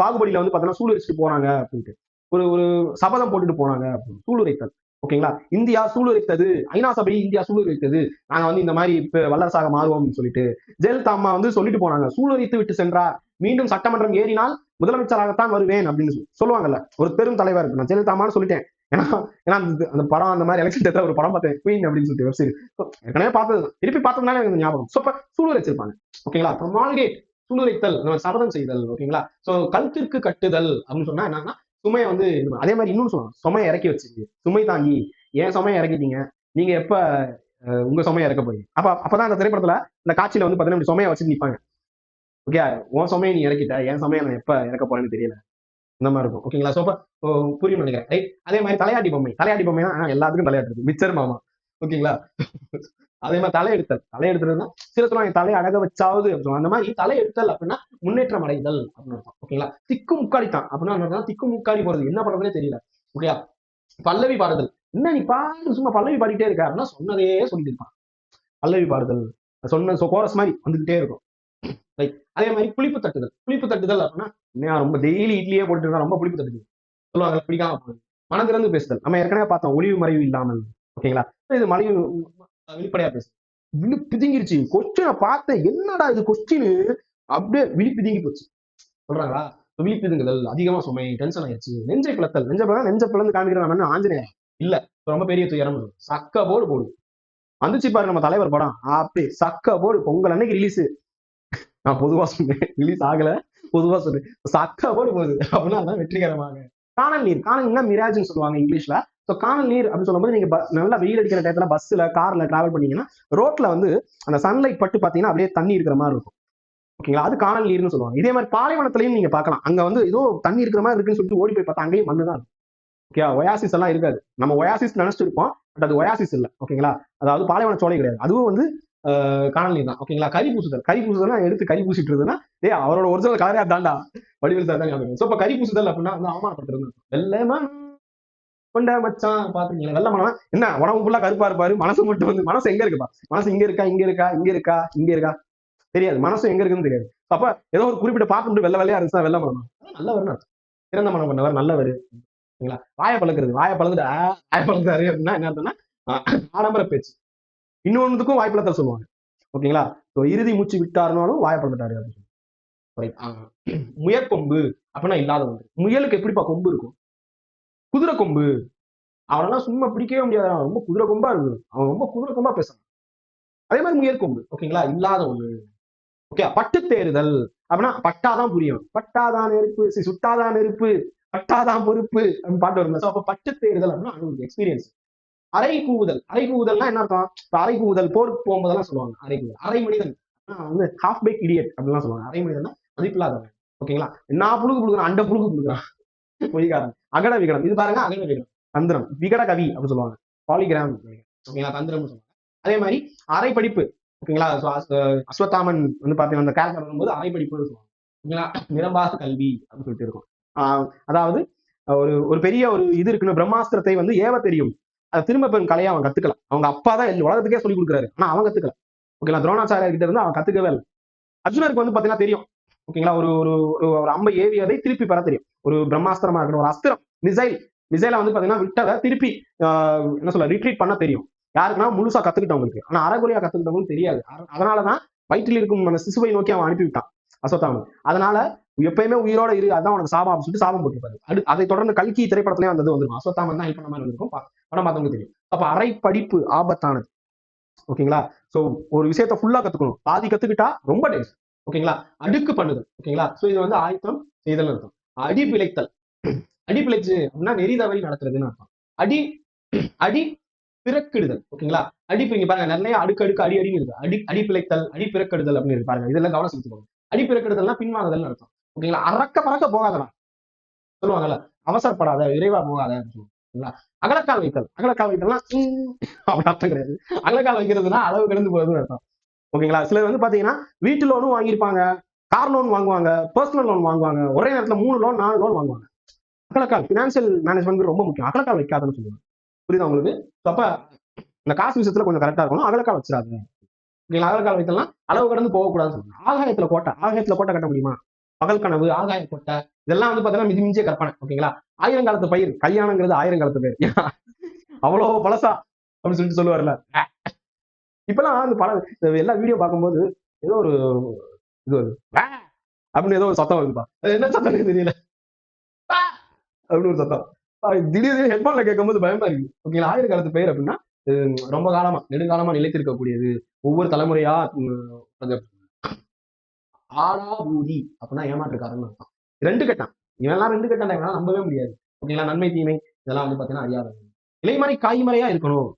S1: பாகுபலியில வந்து பாத்தீங்கன்னா சூளுரைச்சிட்டு போனாங்க அப்படின்ட்டு. ஒரு ஒரு சபதம் போட்டுட்டு போனாங்க அப்படின்னு. சூளுரைத்தல். ஓகேங்களா? இந்தியா சூளுரைத்தது, ஐநா சபை இந்தியா சூளுரைத்தது, நாங்க வந்து இந்த மாதிரி வல்லரசாக மாறுவோம்னு சொல்லிட்டு ஜெயலலிதா அம்மா வந்து சொல்லிட்டு போனாங்க. சூளுரைத்து விட்டு சென்றார், மீண்டும் சட்டமன்றம் ஏறினால் முதலமைச்சராகத்தான் வருவேன் அப்படின்னு சொல்லுவாங்கல்ல. ஒரு பெரும் தலைவர் நான் ஜெயலலிதா அம்மான்னு சொல்லிட்டேன். ஏன்னா ஏன்னா அந்த படம் அந்த மாதிரி எலெக்ஷன் டேட்ல ஒரு படம் பார்த்தேன், குயின் அப்படின்னு சொல்லிட்டு வெப்சீரிஸ். ஏற்கனவே பார்த்தது திருப்பி பார்த்ததுனால எனக்கு ஞாபகம். சோ சூளுரைச்சிருப்பாங்க. ஓகேங்களா? ப்ரொமால்கேட் சூளுரைத்தல், சபதம் செய்தல். ஓகேங்களா? சோ கழுத்திற்கு கட்டுதல் அப்படின்னு சொன்னா என்னன்னா சுமையை வந்து அதே மாதிரி இன்னும் சொல்லலாம், சுமையை இறக்கி வச்சுங்க, சுமை தாங்கி ஏன் சுமையை இறக்கிட்டீங்க, நீங்க எப்ப உங்க சுமையை இறக்க போறீங்க. அப்பதான் அந்த திரைப்படத்துல இந்த காட்சியில வந்து பாத்தீங்கன்னா சுமையை வச்சுட்டு நிப்பாங்க. ஓகே உன் சுமையை நீ இறக்கிட்ட, என் சுமையை நான் எப்ப இறக்க போறேன்னு தெரியல. இந்த மாதிரி இருக்கும். ஓகேங்களா? சோ புரியும் நினைக்கிறேன். அதே மாதிரி தலையாட்டி பொம்மை. தலையாட்டி பொம்மைனா எல்லாத்துக்கும் தலையாட்டு இருக்கு. மிச்சர் மாமா. ஓகேங்களா? அதே மாதிரி தலையெடுத்தல். தலையெடுத்தல்னா சில சொல்லுவாங்க தலையை அழக வச்சாவது அந்த மாதிரி தலையெடுத்தல் அப்படின்னா முன்னேற்றம் அடைதல் அப்படின்னு அர்த்தம். ஓகேங்களா? திக்கு முக்காடித்தான் அப்படின்னா என்னன்னா திக்கு முக்காடி போறது என்ன பண்றதுனே தெரியல. ஓகேயா? பல்லவி பாடுதல். என்ன நீ பாட்டு சும்மா பல்லவி பாடிட்டே இருக்க அப்படின்னா சொன்னதே சொல்லிட்டு இருப்பான். பல்லவி பாடுதல் சொன்ன கோரஸ் மாதிரி வந்துகிட்டே இருக்கும். ரைட். அதே மாதிரி புளிப்பு தட்டுதல். புளிப்பு தட்டுதல் அப்படின்னா என்ன ரொம்ப டெய்லி இட்லியே போட்டு இருந்தா ரொம்ப புளிப்பு தட்டுது சொல்லுவாங்க பிடிக்காம போகுது. மனம் திறந்து பேசுதல். நம்ம ஏற்கனவே பார்த்தோம் ஒளிவு மறைவு இல்லாமல். ஓகேங்களா? இது மறைவு வெளிப்படையா பேசு. விழு பிதுங்கிருச்சு. கொஸ்டினை பார்த்தேன் என்னடா இது கொஸ்டின் அப்படியே விழி பிதுங்கி போச்சு. சொல்றாங்களா? விழி பிதுங்குதல், அதிகமா சுமை, டென்ஷன் ஆயிடுச்சு. நெஞ்சை பிளத்தல். நெஞ்ச பிளந்து காமிக்கிற நம்ம ஆஞ்சநேயர் இல்ல ரொம்ப பெரிய துயரம். சக்க போடு போடு வந்துச்சு பாரு நம்ம தலைவர் படம் அப்படி சக்க போடு பொங்கல் அன்னைக்கு ரிலீஸ். நான் பொதுவா சொன்னேன் ரிலீஸ் ஆகல பொதுவா சொன்னேன் சக்க போடு போகுது அப்படின்னா அதான் வெற்றிகரமாக காணல் நீர். காணல் நீர்னா மிராஜ்னு சொல்லுவாங்க இங்கிலீஷ்ல. ஸோ காணல் நீர் அப்படின்னு சொல்லும்போது நீங்க நல்லா வெயில் அடிக்கிற டயத்துல பஸ்ல கார்ல டிராவல் பண்ணீங்கன்னா ரோட்ல வந்து அந்த சன்லைட் பட்டு பாத்தீங்கன்னா அப்படியே தண்ணி இருக்கிற மாதிரி இருக்கும். ஓகேங்களா? அது காணல் நீர்னு சொல்லுவாங்க. இதே மாதிரி பாலைவனத்திலையும் நீங்க பார்க்கலாம். அங்க வந்து ஏதோ தண்ணி இருக்கிற மாதிரி இருக்குன்னு சொல்லிட்டு ஓடி போய் பார்த்தா அங்கேயும் மண்ணு தான். ஓகே ஒயாசிஸ் எல்லாம் இருக்காது. நம்ம ஒயாசிஸ் நினைச்சிட்டு இருப்போம். பட் அது ஒயாசிஸ் இல்ல. ஓகேங்களா? அதாவது பாலைவன சோலை கிடையாது. அதுவும் வந்து காணல் நீர் தான். ஓகேங்களா? கறி பூசுதல். கறி பூசுதல் எடுத்து கறி பூசிட்டு இருந்ததுன்னா அவரோட ஒரிஜினல் கலரே தாண்டா வடிவில் சார் தான் ஞாபகம். சோ இப்ப கறி பூசுதல் அப்படின்னா வந்து அவமானப்படுத்துறது. வெள்ளமா கொண்ட மச்சான் பாத்துருக்கீங்களா? வெள்ள மனம் என்ன உடம்பு ஃபுல்லா கருப்பா இருப்பாரு. மனசு மட்டும் வந்து மனசு எங்க இருக்குப்பா? மனசு இங்க இருக்கா இங்க இருக்கா இங்க இருக்கா இங்க இருக்கா தெரியாது. மனசு எங்க இருக்குன்னு தெரியாது. அப்ப ஏதோ ஒரு குறிப்பிட்ட பார்த்து வெள்ள வெள்ளையா இருந்துச்சா வெள்ள மனம் நல்லவர் சிறந்த மனம் பண்ணவர் நல்லவர். சரிங்களா? வாயை பழக்கிறது. வாயை பழந்துட்டு வாயை பழந்தாரு அப்படின்னா என்ன அர்த்தம்னா ஆடம்பர பேச்சு. இன்னொன்னுக்கும் வாய்ப்பளத்தல் சொல்லுவாங்க. ஓகேங்களா? இறுதி மூச்சு விட்டாருனாலும் வாயை பழந்துட்டாரு அப்படின்னு சொல்லி. முயற்கொம்பு அப்படின்னா இல்லாத ஒன்று. முயலுக்கு எப்படிப்பா கொம்பு இருக்கும்? குதிரை கொம்பு. அவனெல்லாம் சும்மா பிடிக்கவே முடியாது. அவன் ரொம்ப குதிரை கொம்பா இருக்கு. அவன் ரொம்ப குதிரை கொம்பா பேசுறான். அதே மாதிரி முயற்கொம்பு. ஓகேங்களா? இல்லாத ஒண்ணு. ஓகே பட்டு தேறுதல் அப்படின்னா பட்டாதான் புரியும். பட்டாதான் நெருப்பு சுட்டாதான் நெருப்பு பட்டாதான் பொறுப்பு அப்படின்னு பாட்டு வரும். அப்ப பட்டு தேறுதல் அப்படின்னா அவங்களுக்கு எக்ஸ்பீரியன்ஸ். அரை கூவுதல். அரை கூவுதல்னா என்ன அர்த்தம்? அரை கூவுதல் போருக்கு போகும்போதெல்லாம் சொல்லுவாங்க. அரை கூவுதல். அரை மனிதன் வந்து ஹாஃப் பேக் இடியட் அப்படிலாம் சொல்லுவாங்க. அரை மனிதன் மதிப்பில்லாதவன். ஓகேங்களா? நான் புழுகு புழுகுறான் அண்ட புழுகு புழுகுறான் பொய்காரன். அகட விகடம் இது பாருங்க அகட விகடம். தந்திரம் விகட கவி அப்படின்னு சொல்லுவாங்க. பாலிகிராம். ஓகேங்களா? தந்திரம் சொல்லுவாங்க. அதே மாதிரி அரை படிப்பு. ஓகேங்களா? அஸ்வத்தாமன் வந்து பாத்தீங்கன்னா அந்த கேரக்டர் வரும்போது அரை படிப்பு சொல்லுவாங்க. ஓகேங்களா? நிரம்பாத கல்வி அப்படின்னு சொல்லிட்டு இருக்கும். அதாவது ஒரு பெரிய ஒரு இது இருக்குன்னு பிரம்மாஸ்திரத்தை வந்து ஏவ தெரியும். அதை திரும்ப பெரும் கலையை அவன் கத்துக்கல. அவங்க அப்பா தான் உலகத்துக்கே சொல்லி கொடுக்குறாரு. ஆனா அவன் கத்துக்கல. ஓகேங்களா? துரோணாச்சாரியா கிட்ட இருந்து அவன் கத்துக்கவே இல்லை. அர்ஜுனருக்கு வந்து பாத்தீங்கன்னா தெரியும். ஓகேங்களா? ஒரு ஒரு ஒரு அம்பை ஏவியதை திருப்பி பெற தெரியும். ஒரு பிரம்மாஸ்திரமா இருக்கணும் ஒரு அஸ்திரம் மிசைல வந்து பாத்தீங்கன்னா விட்டதை திருப்பி என்ன சொல்ல ரிட்ரீட் பண்ண தெரியும். யாருக்குன்னா முழுசா கத்துக்கிட்டவங்களுக்கு. ஆனா அரைகுறையா கத்துக்கிட்டவங்களுக்கு தெரியாது. அதனாலதான் வயிற்றில் இருக்கும் அந்த சிசுவை நோக்கி அவன் அனுப்பிவிட்டான் அஸ்வத்தாமன். அதனால எப்பயுமே உயிரோட இரு அதான் உனக்கு சாபம் அப்படின்னு சொல்லிட்டு சாபம் போட்டுருப்பாரு. அதை தொடர்ந்து கல்கி திரைப்படத்திலேயே வந்தது வந்துருக்கும். அஸ்வத்தாமன் தான் ஹெல்ப் பண்ண மாதிரி இருக்கும். படம் பார்த்தவங்களுக்கு தெரியும். அப்ப அரை படிப்பு ஆபத்தானது. ஓகேங்களா? சோ ஒரு விஷயத்த ஃபுல்லா கத்துக்கணும். பாதி கத்துக்கிட்டா ரொம்ப டேன்ஸ். ஓகேங்களா? அடுக்கு பண்ணுதல். ஓகேங்களா? சோ இது வந்து ஆயத்தம் செய்தல் அர்த்தம். அடி பிழைத்தல். அடி பிழைச்சு அப்படின்னா நெறி தவறி நடக்கிறதுன்னு அர்த்தம். அடி அடி பிறக்கிடுதல். ஓகேங்களா? அடி இங்க பாருங்க நிறைய அடுக்கு அடுக்கு அடி அடின்னு இருக்கு. அடி பிழைத்தல் அடி பிறக்கெடுதல் அப்படின்னு இருக்கு பாருங்க. இதெல்லாம் கவனம் செலுத்திக்கோங்க. அடி பிறக்கெடுதல்னா பின்வாங்குதல் அர்த்தம். ஓகேங்களா? அறக்க பறக்க போகாதடா சொல்லுவாங்கல்ல. அவசரப்படாத விரைவா போகாத அப்படின்னு அகலக்கால் வைத்தல். அகலக்கால் வைத்தல்னா அப்படி அர்த்தம் கிடையாது. அகலக்கால் வைக்கிறதுனா அளவு கடந்து போகுதுன்னு அர்த்தம். ஓகேங்களா? சிலர் வந்து பாத்தீங்கன்னா வீட்டு லோனும் வாங்கியிருப்பாங்க, கார் லோன் வாங்குவாங்க, பர்சனல் லோன் வாங்குவாங்க, ஒரே நேரத்துல 3 லோன் 4 லோன் வாங்குவாங்க. அகலக்கால் பினான்சியல் மேனேஜ்மெண்ட் ரொம்ப முக்கியம். அகலக்கால் வைக்காதுன்னு சொல்லுவாங்க. புரியுதா உங்களுக்கு? அப்ப இந்த காசு விஷயத்துல கொஞ்சம் கரெக்டா இருக்கணும். அகலக்கால் வச்சிடாது. ஓகேங்களா? அகலக்கால் வைத்தலாம் அளவு கடந்து போகக்கூடாதுன்னு சொல்லுவாங்க. ஆகாயத்துல கோட்டை கட்ட முடியுமா? பகல் கனவு ஆகாய கோட்டை இதெல்லாம் வந்து பாத்தீங்கன்னா மிதி மிஞ்சிய கற்பனை. ஓகேங்களா? ஆயிரங்காலத்து பயிர் கல்யாணங்கிறது ஆயிரங்காலத்து பேர் அவ்வளவு பழசா அப்படின்னு சொல்லிட்டு சொல்லுவார்ல. இப்பெல்லாம் அந்த படம் எல்லா வீடியோ பார்க்கும்போது ஏதோ ஒரு இது வருது அப்படின்னு ஏதோ ஒரு சத்தம் வருதுப்பா. என்ன சத்தம் தெரியல அப்படின்னு ஒரு சத்தம். திடீர்னு ஹெட்போன்ல கேட்கும்போது பயமா இருக்கு. ஓகேங்களா? ஆயிரங்காலத்து பெயர் அப்படின்னா ரொம்ப காலமா நெடுங்காலமா நிலைத்திருக்கக்கூடியது. ஒவ்வொரு தலைமுறையா ஆடா பூதி அப்படின்னா ஏமாற்றுக்காரன்னு அர்த்தம். 2 கட்டம். இவெல்லாம் 2 கட்டம் இவெல்லாம் நம்பவே முடியாது. ஓகேங்களா? நன்மை தீமை இதெல்லாம் வந்து பாத்தீங்கன்னா அறியாத இலைமறை காய்மறையா இருக்கணும்.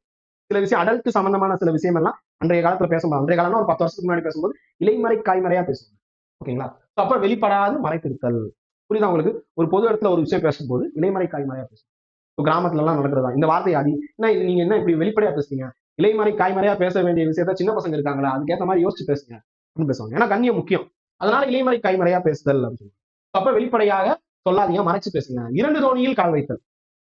S1: சில விஷயம் அடல்ட் சம்பந்தமான சில விஷயம் எல்லாம் அன்றைய காலத்துல பேசும்போது அன்றைய காலம்னா ஒரு 10 வருஷத்துக்கு முன்னாடி பேசும்போது இலைமறை காய்மறையா பேசுவோம். ஓகேங்களா? அப்ப வெளிப்படாது மறைத்திருத்தல். புரியுதா உங்களுக்கு? ஒரு பொது இடத்துல ஒரு விஷயம் பேசும்போது இலைமறை காய்மறையா பேசும். கிராமத்துல எல்லாம் நடக்கிறதா இந்த வார்த்தை அடி என்ன இது நீங்க என்ன இப்படி வெளிப்படையா பேசுறீங்க? இலைமறை காய்மறையா பேச வேண்டிய விஷயத்த சின்ன பசங்க இருக்காங்களா அதுக்கேற்ற மாதிரி யோசிச்சு பேசுங்க அப்படின்னு பேசுவாங்க. ஏன்னா கண்ணியம் முக்கியம். அதனால இலைமறை காய்மறையா பேசுதல் அப்படின்னு. அப்ப வெளிப்படையாக சொல்லாதீங்க, மறைச்சு பேசுங்க. 2 தோணியில் கால் வைத்தல்.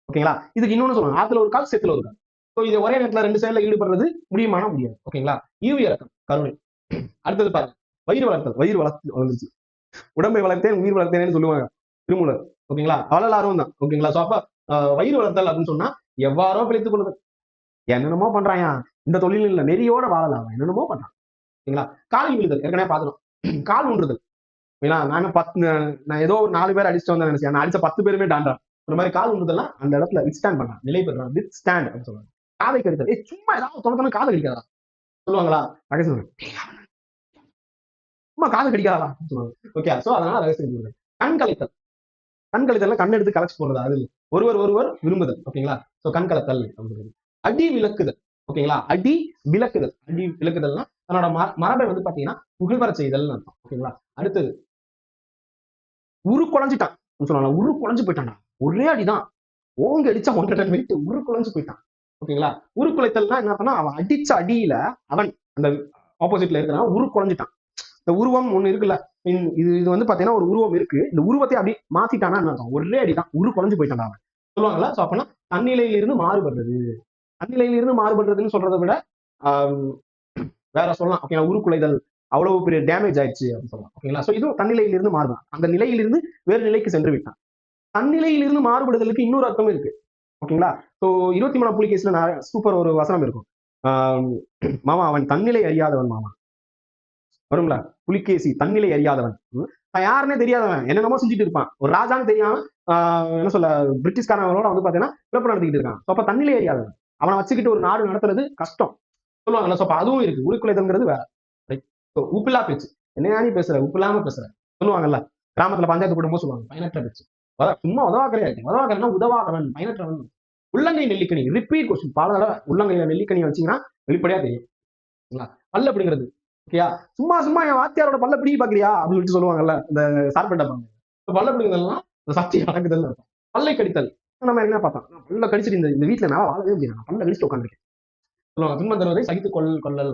S1: ஓகேங்களா? இதுக்கு இன்னொன்னு சொல்லுவாங்க, ஆத்துல ஒரு கால் செத்துல ஒரு கால். இது ஒரே நேரத்துல 2 செயல்ல ஈடுபடுறது முடியுமானா முடியாது. ஓகேங்களா? ஈவு இறக்கம், கருணை. அடுத்தது பாருங்க, வயிறு வளர்த்தல். வயிறு வளர்ந்துச்சு, உடம்பை வளர்த்தேன் உயிர் வளர்த்தேன்னு சொல்லுவாங்க திருமூலர். ஓகேங்களா? வள்ளலாரும் தான். ஓகேங்களா? சோ அப்ப வயிறு வளர்த்தல் அப்படின்னு சொன்னா எவ்வாறோ பிழைத்துக் கொள்ளுதல். என்னென்னமோ பண்றாங்க, இந்த தொழில் இல்ல, நெறியோட வாழலாம், என்னென்னமோ பண்றான். ஓகேங்களா? காலில் விழுதல், ஏற்கனவே பாத்துறோம். கால் ஊன்றுதல். நான் ஏதோ ஒரு 4 பேர் அடிச்சுட்டு வந்தேன் நினைச்சேன், நான் அடிச்ச 10 பேருமே டாண்டா. ஒரு மாதிரி கால் ஊன்றுதல்லாம் அந்த இடத்துல வித் ஸ்டாண்ட் பண்ணலாம், நிலை பெறான், வித் ஸ்டாண்ட் அப்படின்னு சொல்லுவாங்க. காதை கடித்தல், சும்மா ஏதாவது தொலை காதை கடிக்காதா சொல்லுவாங்களா? ரகசியம் சும்மா காதை கடிக்காதா சொல்லுவாங்க. ஓகே, சோ அதனால ரகசியம். கண் கலைத்தல். கண் கலைத்தல் கண் எடுத்து கலைச்சு போடுறது, அது ஒருவர் விரும்புதல். ஓகேங்களா? சோ கண் கலத்தல் அப்படின்னு. அடி விளக்குதல். ஓகேங்களா? அடி விளக்குதல். அடி விளக்குதல்னா தன்னோட மரபை வந்து பாத்தீங்கன்னா புகழ்வர செய்தல் அர்த்தம். ஓகேங்களா? அடுத்தது உரு குழஞ்சிட்டான் சொல்லுவாங்க. உரு குழஞ்சு போயிட்டான், ஒரே அடிதான், ஓங்க அடிச்சா 1.5 டன் வெயிட், உரு குழஞ்சு போயிட்டான். ஓகேங்களா? உரு குலைத்தல்னா என்ன, அவன் அடிச்ச அடியில அவன் அந்த ஆப்போசிட்ல இருக்கிறான் உரு குழஞ்சிட்டான். இந்த உருவம் ஒண்ணு இருக்குல்ல, இது இது வந்து பாத்தீங்கன்னா ஒரு உருவம் இருக்கு, இந்த உருவத்தை அப்படி மாத்திட்டானா அர்த்தம், ஒரே அடிதான், உரு குழஞ்சு போயிட்டான் அவன் சொல்லுவாங்கல்ல. சோ அப்பனா தன்னிலையிலிருந்து மாறுபடுறது. தன்னிலையிலிருந்து மாறுபடுறதுன்னு சொல்றதை விட வேற சொல்லலாம். ஓகே, உருக்குலைதல் அவ்வளவு பெரிய டேமேஜ் ஆயிடுச்சு அப்படின்னு சொல்லலாம். ஓகேங்களா? சோ இதுவும் தன்னிலையிலிருந்து மாறுதான், அந்த நிலையிலிருந்து வேறு நிலைக்கு சென்று விட்டான். தன்னிலையிலிருந்து மாறுபடுதலுக்கு இன்னொரு அர்த்தம் இருக்கு. ஓகேங்களா? சோ 23ஆம் புலிகேசில சூப்பர் ஒரு வசனம் இருக்கும். மாமா அவன் தன்னிலை அறியாதவன் மாமா வரும்ல, புலிகேசி தன்னிலை அறியாதவன், யாருன்னே தெரியாதவன், என்னென்னமோ செஞ்சுட்டு இருப்பான், ஒரு ராஜான்னு தெரியாம என்ன சொல்ல பிரிட்டிஷ்காரங்களோட வந்து பாத்தீங்கன்னா பிறப்பு நடத்திக்கிட்டு இருக்கான். அப்ப தன்னிலை அறியாதவன், அவனை வச்சுக்கிட்டு ஒரு நாடு நடத்துறது கஷ்டம் சொல்லுவாங்கல்ல. சோ அதுவும் இருக்கு. உருக்குலைதல்ங்கிறது வேற. உப்பில்லா பேச்சு, என்னையா நீ பேசுற, உப்பு இல்லாம பேசுற சொல்லுவாங்கல்ல. கிராமத்துல பஞ்சாயத்து போடும்போது சொல்லுவாங்க பயனற்ற பேச்சு. சும்மா உதவாக்கரையா இருக்கு, உதவாக்கரனா உதவாதவன், பயனற்றவன். உள்ளங்கை நெல்லிக்கனி, ரிப்பீட் கொஸ்டின், பல தடவை உள்ளங்கையில நெல்லிக்கனி வச்சீங்கன்னா வெளிப்படையா தெரியும். பல்ல அப்படிங்கிறது ஓகேயா, சும்மா சும்மா என் வாத்தியாரோட பல்ல பிடி பாக்குறியா அப்படின்னு சொல்லிட்டு சொல்லுவாங்கல்ல இந்த சார்பேட்டா பாங்க. பல்ல பிடிங்கிறதுலாம் சக்தி நடக்குதல். பல்லை கடித்தல், நம்ம என்ன பார்த்தோம், பல்ல கடிச்சிட்டு இந்த வீட்டுல நான் வாழவே முடியாது, பல்ல கடிச்சிட்டு உட்காந்துருக்கேன் சொல்லுவாங்க. துன்பம் தருவதை சகித்து கொள்ளல்.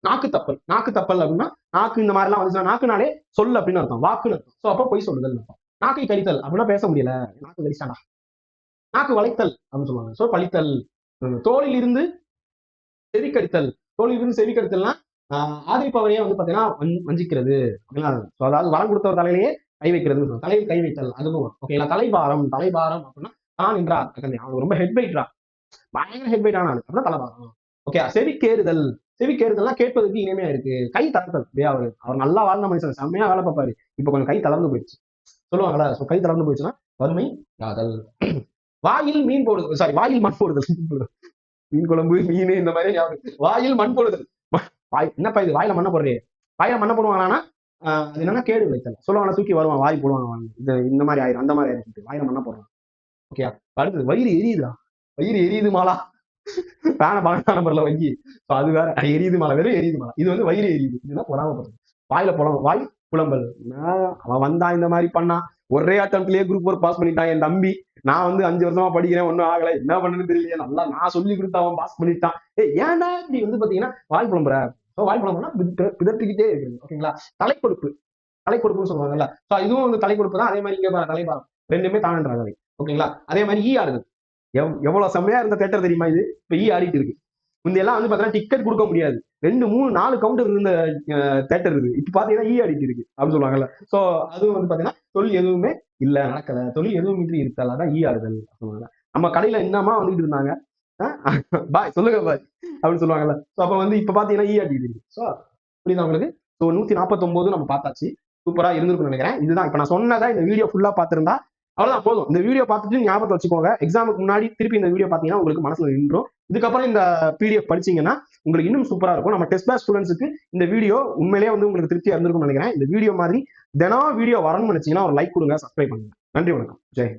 S1: நாக்கு தப்பல். நாக்கு தப்பல் அப்படின்னா நாக்கு இந்த மாதிரி எல்லாம் வந்துச்சுன்னா நாக்குனாலே சொல் அப்படின்னு அர்த்தம், வாக்குன்னு அர்த்தம். சோ அப்போ பொய் சொல்லுதல் அர்த்தம். நாக்கை கடித்தல் அப்படின்னா பேச முடியல, நாக்கு கடிச்சாடா. நாக்கு வளைத்தல் அப்படின்னு சொல்லுவாங்க. சோ பழித்தல். தோளில் இருந்து செவிக்கடித்தல். தோளில் இருந்து செவிக்கடித்தல்னா ஆதிப்பவரையே வந்து பாத்தீங்கன்னா வஞ்சிக்கிறது. அதாவது வரம் கொடுத்தவர் தலையிலேயே கை வைக்கிறது, தலையில் கை வைத்தல் அதுவும். ஓகேங்களா? தலைபாரம். தலைபாரம் அப்படின்னா தான் என்றா அவனுக்கு ரொம்ப ஹெட் வெயிட்ரா, பயங்கர ஹெட் வெயிட் ஆனாலும் அப்படின்னா தலைபாரம். ஓகே, செவிக்கேறுதல். செவிக்கேறுதல்னா கேட்பதற்கு இனிமையா இருக்கு. கை தளர்த்தல். அவர் நல்லா வாழ்ந்த மனுஷன், செம்மையா வேலை பார்ப்பாரு, இப்ப கொஞ்சம் கை தளர்ந்து போயிடுச்சு சொல்லுவாங்களா. கை தளர்ந்து போயிடுச்சுன்னா வறுமை யாதல். வாயில் மீன் போடுதல், சாரி வாயில் மண் போடுதல். மீன் குழம்பு மீன் இந்த மாதிரி வாயில் மண் போடுதல். என்னப்பா இது வாயில மண்ணை போடுறே, வாயில மண்ணை போடுவாங்களான்னா அது என்னன்னா கேடு விளைத்தல் சொல்லுவாங்க. தூக்கி வருவான், வாய் போடுவாங்க, இந்த மாதிரி ஆயிரும் அந்த மாதிரி ஆயிரும், வாயில மண்ணை போடுறான். ஓகே, அடுத்தது வயிறு எரியுதா. வயிறு எரியுது மாலா, பேன 12 நம்பர்ல வங்கி, அது வேற. எரியுது மாலை, வெறும் எரியுது மாலை, இது வந்து வயிறு எரியுது, இதுதான் பொறாமப்படுறது. வாயில வாய் புலம்பல். அவன் வந்தான் இந்த மாதிரி பண்ணான், ஒரே அட்டம்ப்ட்லயே குரூப் ஒர்க் பாஸ் பண்ணிட்டான் என் தம்பி, நான் வந்து 5 வருஷமா படிக்கிறேன், ஒன்னும் ஆகல, என்ன பண்ணுன்னு தெரியல, நல்லா நான் சொல்லி கொடுத்து அவன் பாஸ் பண்ணிட்டான். ஏன்டா இப்படி வந்து பாத்தீங்கன்னா வாய் புலம்புற. வாய் புலம்புனா பிதற்றிக்கிட்டே இருக்கு. ஓகேங்களா? தலைக்கொடுப்பு. தலைக்கொடுப்புன்னு சொல்லுவாங்கல்ல. இதுவும் வந்து தலைக்கொடுப்பு தான். அதே மாதிரி இங்க தலைபாரம், ரெண்டுமே தானன்றாங்க. ஓகேங்களா? அதே மாதிரி ஈ ஆடுது. எவ்வளவு செம்மையா இருந்த தேட்டர் தெரியுமா இது, இப்ப ஈ ஆடிட்டு இருக்கு. முந்தையெல்லாம் வந்து பாத்தீங்கன்னா டிக்கெட் கொடுக்க முடியாது, 2, 3, 4 கவுண்டர் இருந்த தேட்டர் இருக்கு, இப்ப பாத்தீங்கன்னா ஈ ஆடிட்டு இருக்கு அப்படின்னு சொல்லுவாங்கல்ல. சோ அதுவும் வந்து பாத்தீங்கன்னா தொழில் எதுவுமே இல்ல, நடக்கல, தொழில் எதுவும் இன்றி இருத்தல், அதான் ஈ ஆடுதல் சொல்லுவாங்க. நம்ம கடையில என்னமா வந்துட்டு இருந்தாங்க, பாய் சொல்லுங்க பாய் அப்படின்னு சொல்லுவாங்கல்ல. சோ அப்ப வந்து இப்ப பாத்தீங்கன்னா ஈ ஆடிட்டு இருக்கு. சோ புரியுதா உங்களுக்கு? சோ 149 நம்ம பார்த்தாச்சு, சூப்பரா இருந்திருக்கும்னு நினைக்கிறேன். இதுதான் இப்ப நான் சொன்னதா இந்த வீடியோ ஃபுல்லா பாத்திருந்தா அவ்வளவுதான் போதும். இந்த வீடியோ பார்த்துட்டு ஞாபகத்தை வச்சுக்கோங்க, எக்ஸாமுக்கு முன்னாடி திருப்பி இந்த வீடியோ பாத்தீங்கன்னா உங்களுக்கு மனசுல நின்றும். இதுக்கப்புறம் இந்த பிடிஎஃப் படிச்சீங்கன்னா உங்களுக்கு இன்னும் சூப்பரா இருக்கும். நம்ம டெஸ்ட் பேட்ச் ஸ்டூடெண்ட்ஸ்க்கு இந்த வீடியோ உண்மையிலேயே வந்து உங்களுக்கு திருப்தியா இருந்திருக்கும்னு நினைக்கிறேன். இந்த வீடியோ மாதிரி தினம் வீடியோ வரணும்னு நினைச்சீங்கன்னா ஒரு லைக் கொடுங்க, சப்ஸ்கிரைப் பண்ணுங்க. நன்றி, வணக்கம், ஜெய்.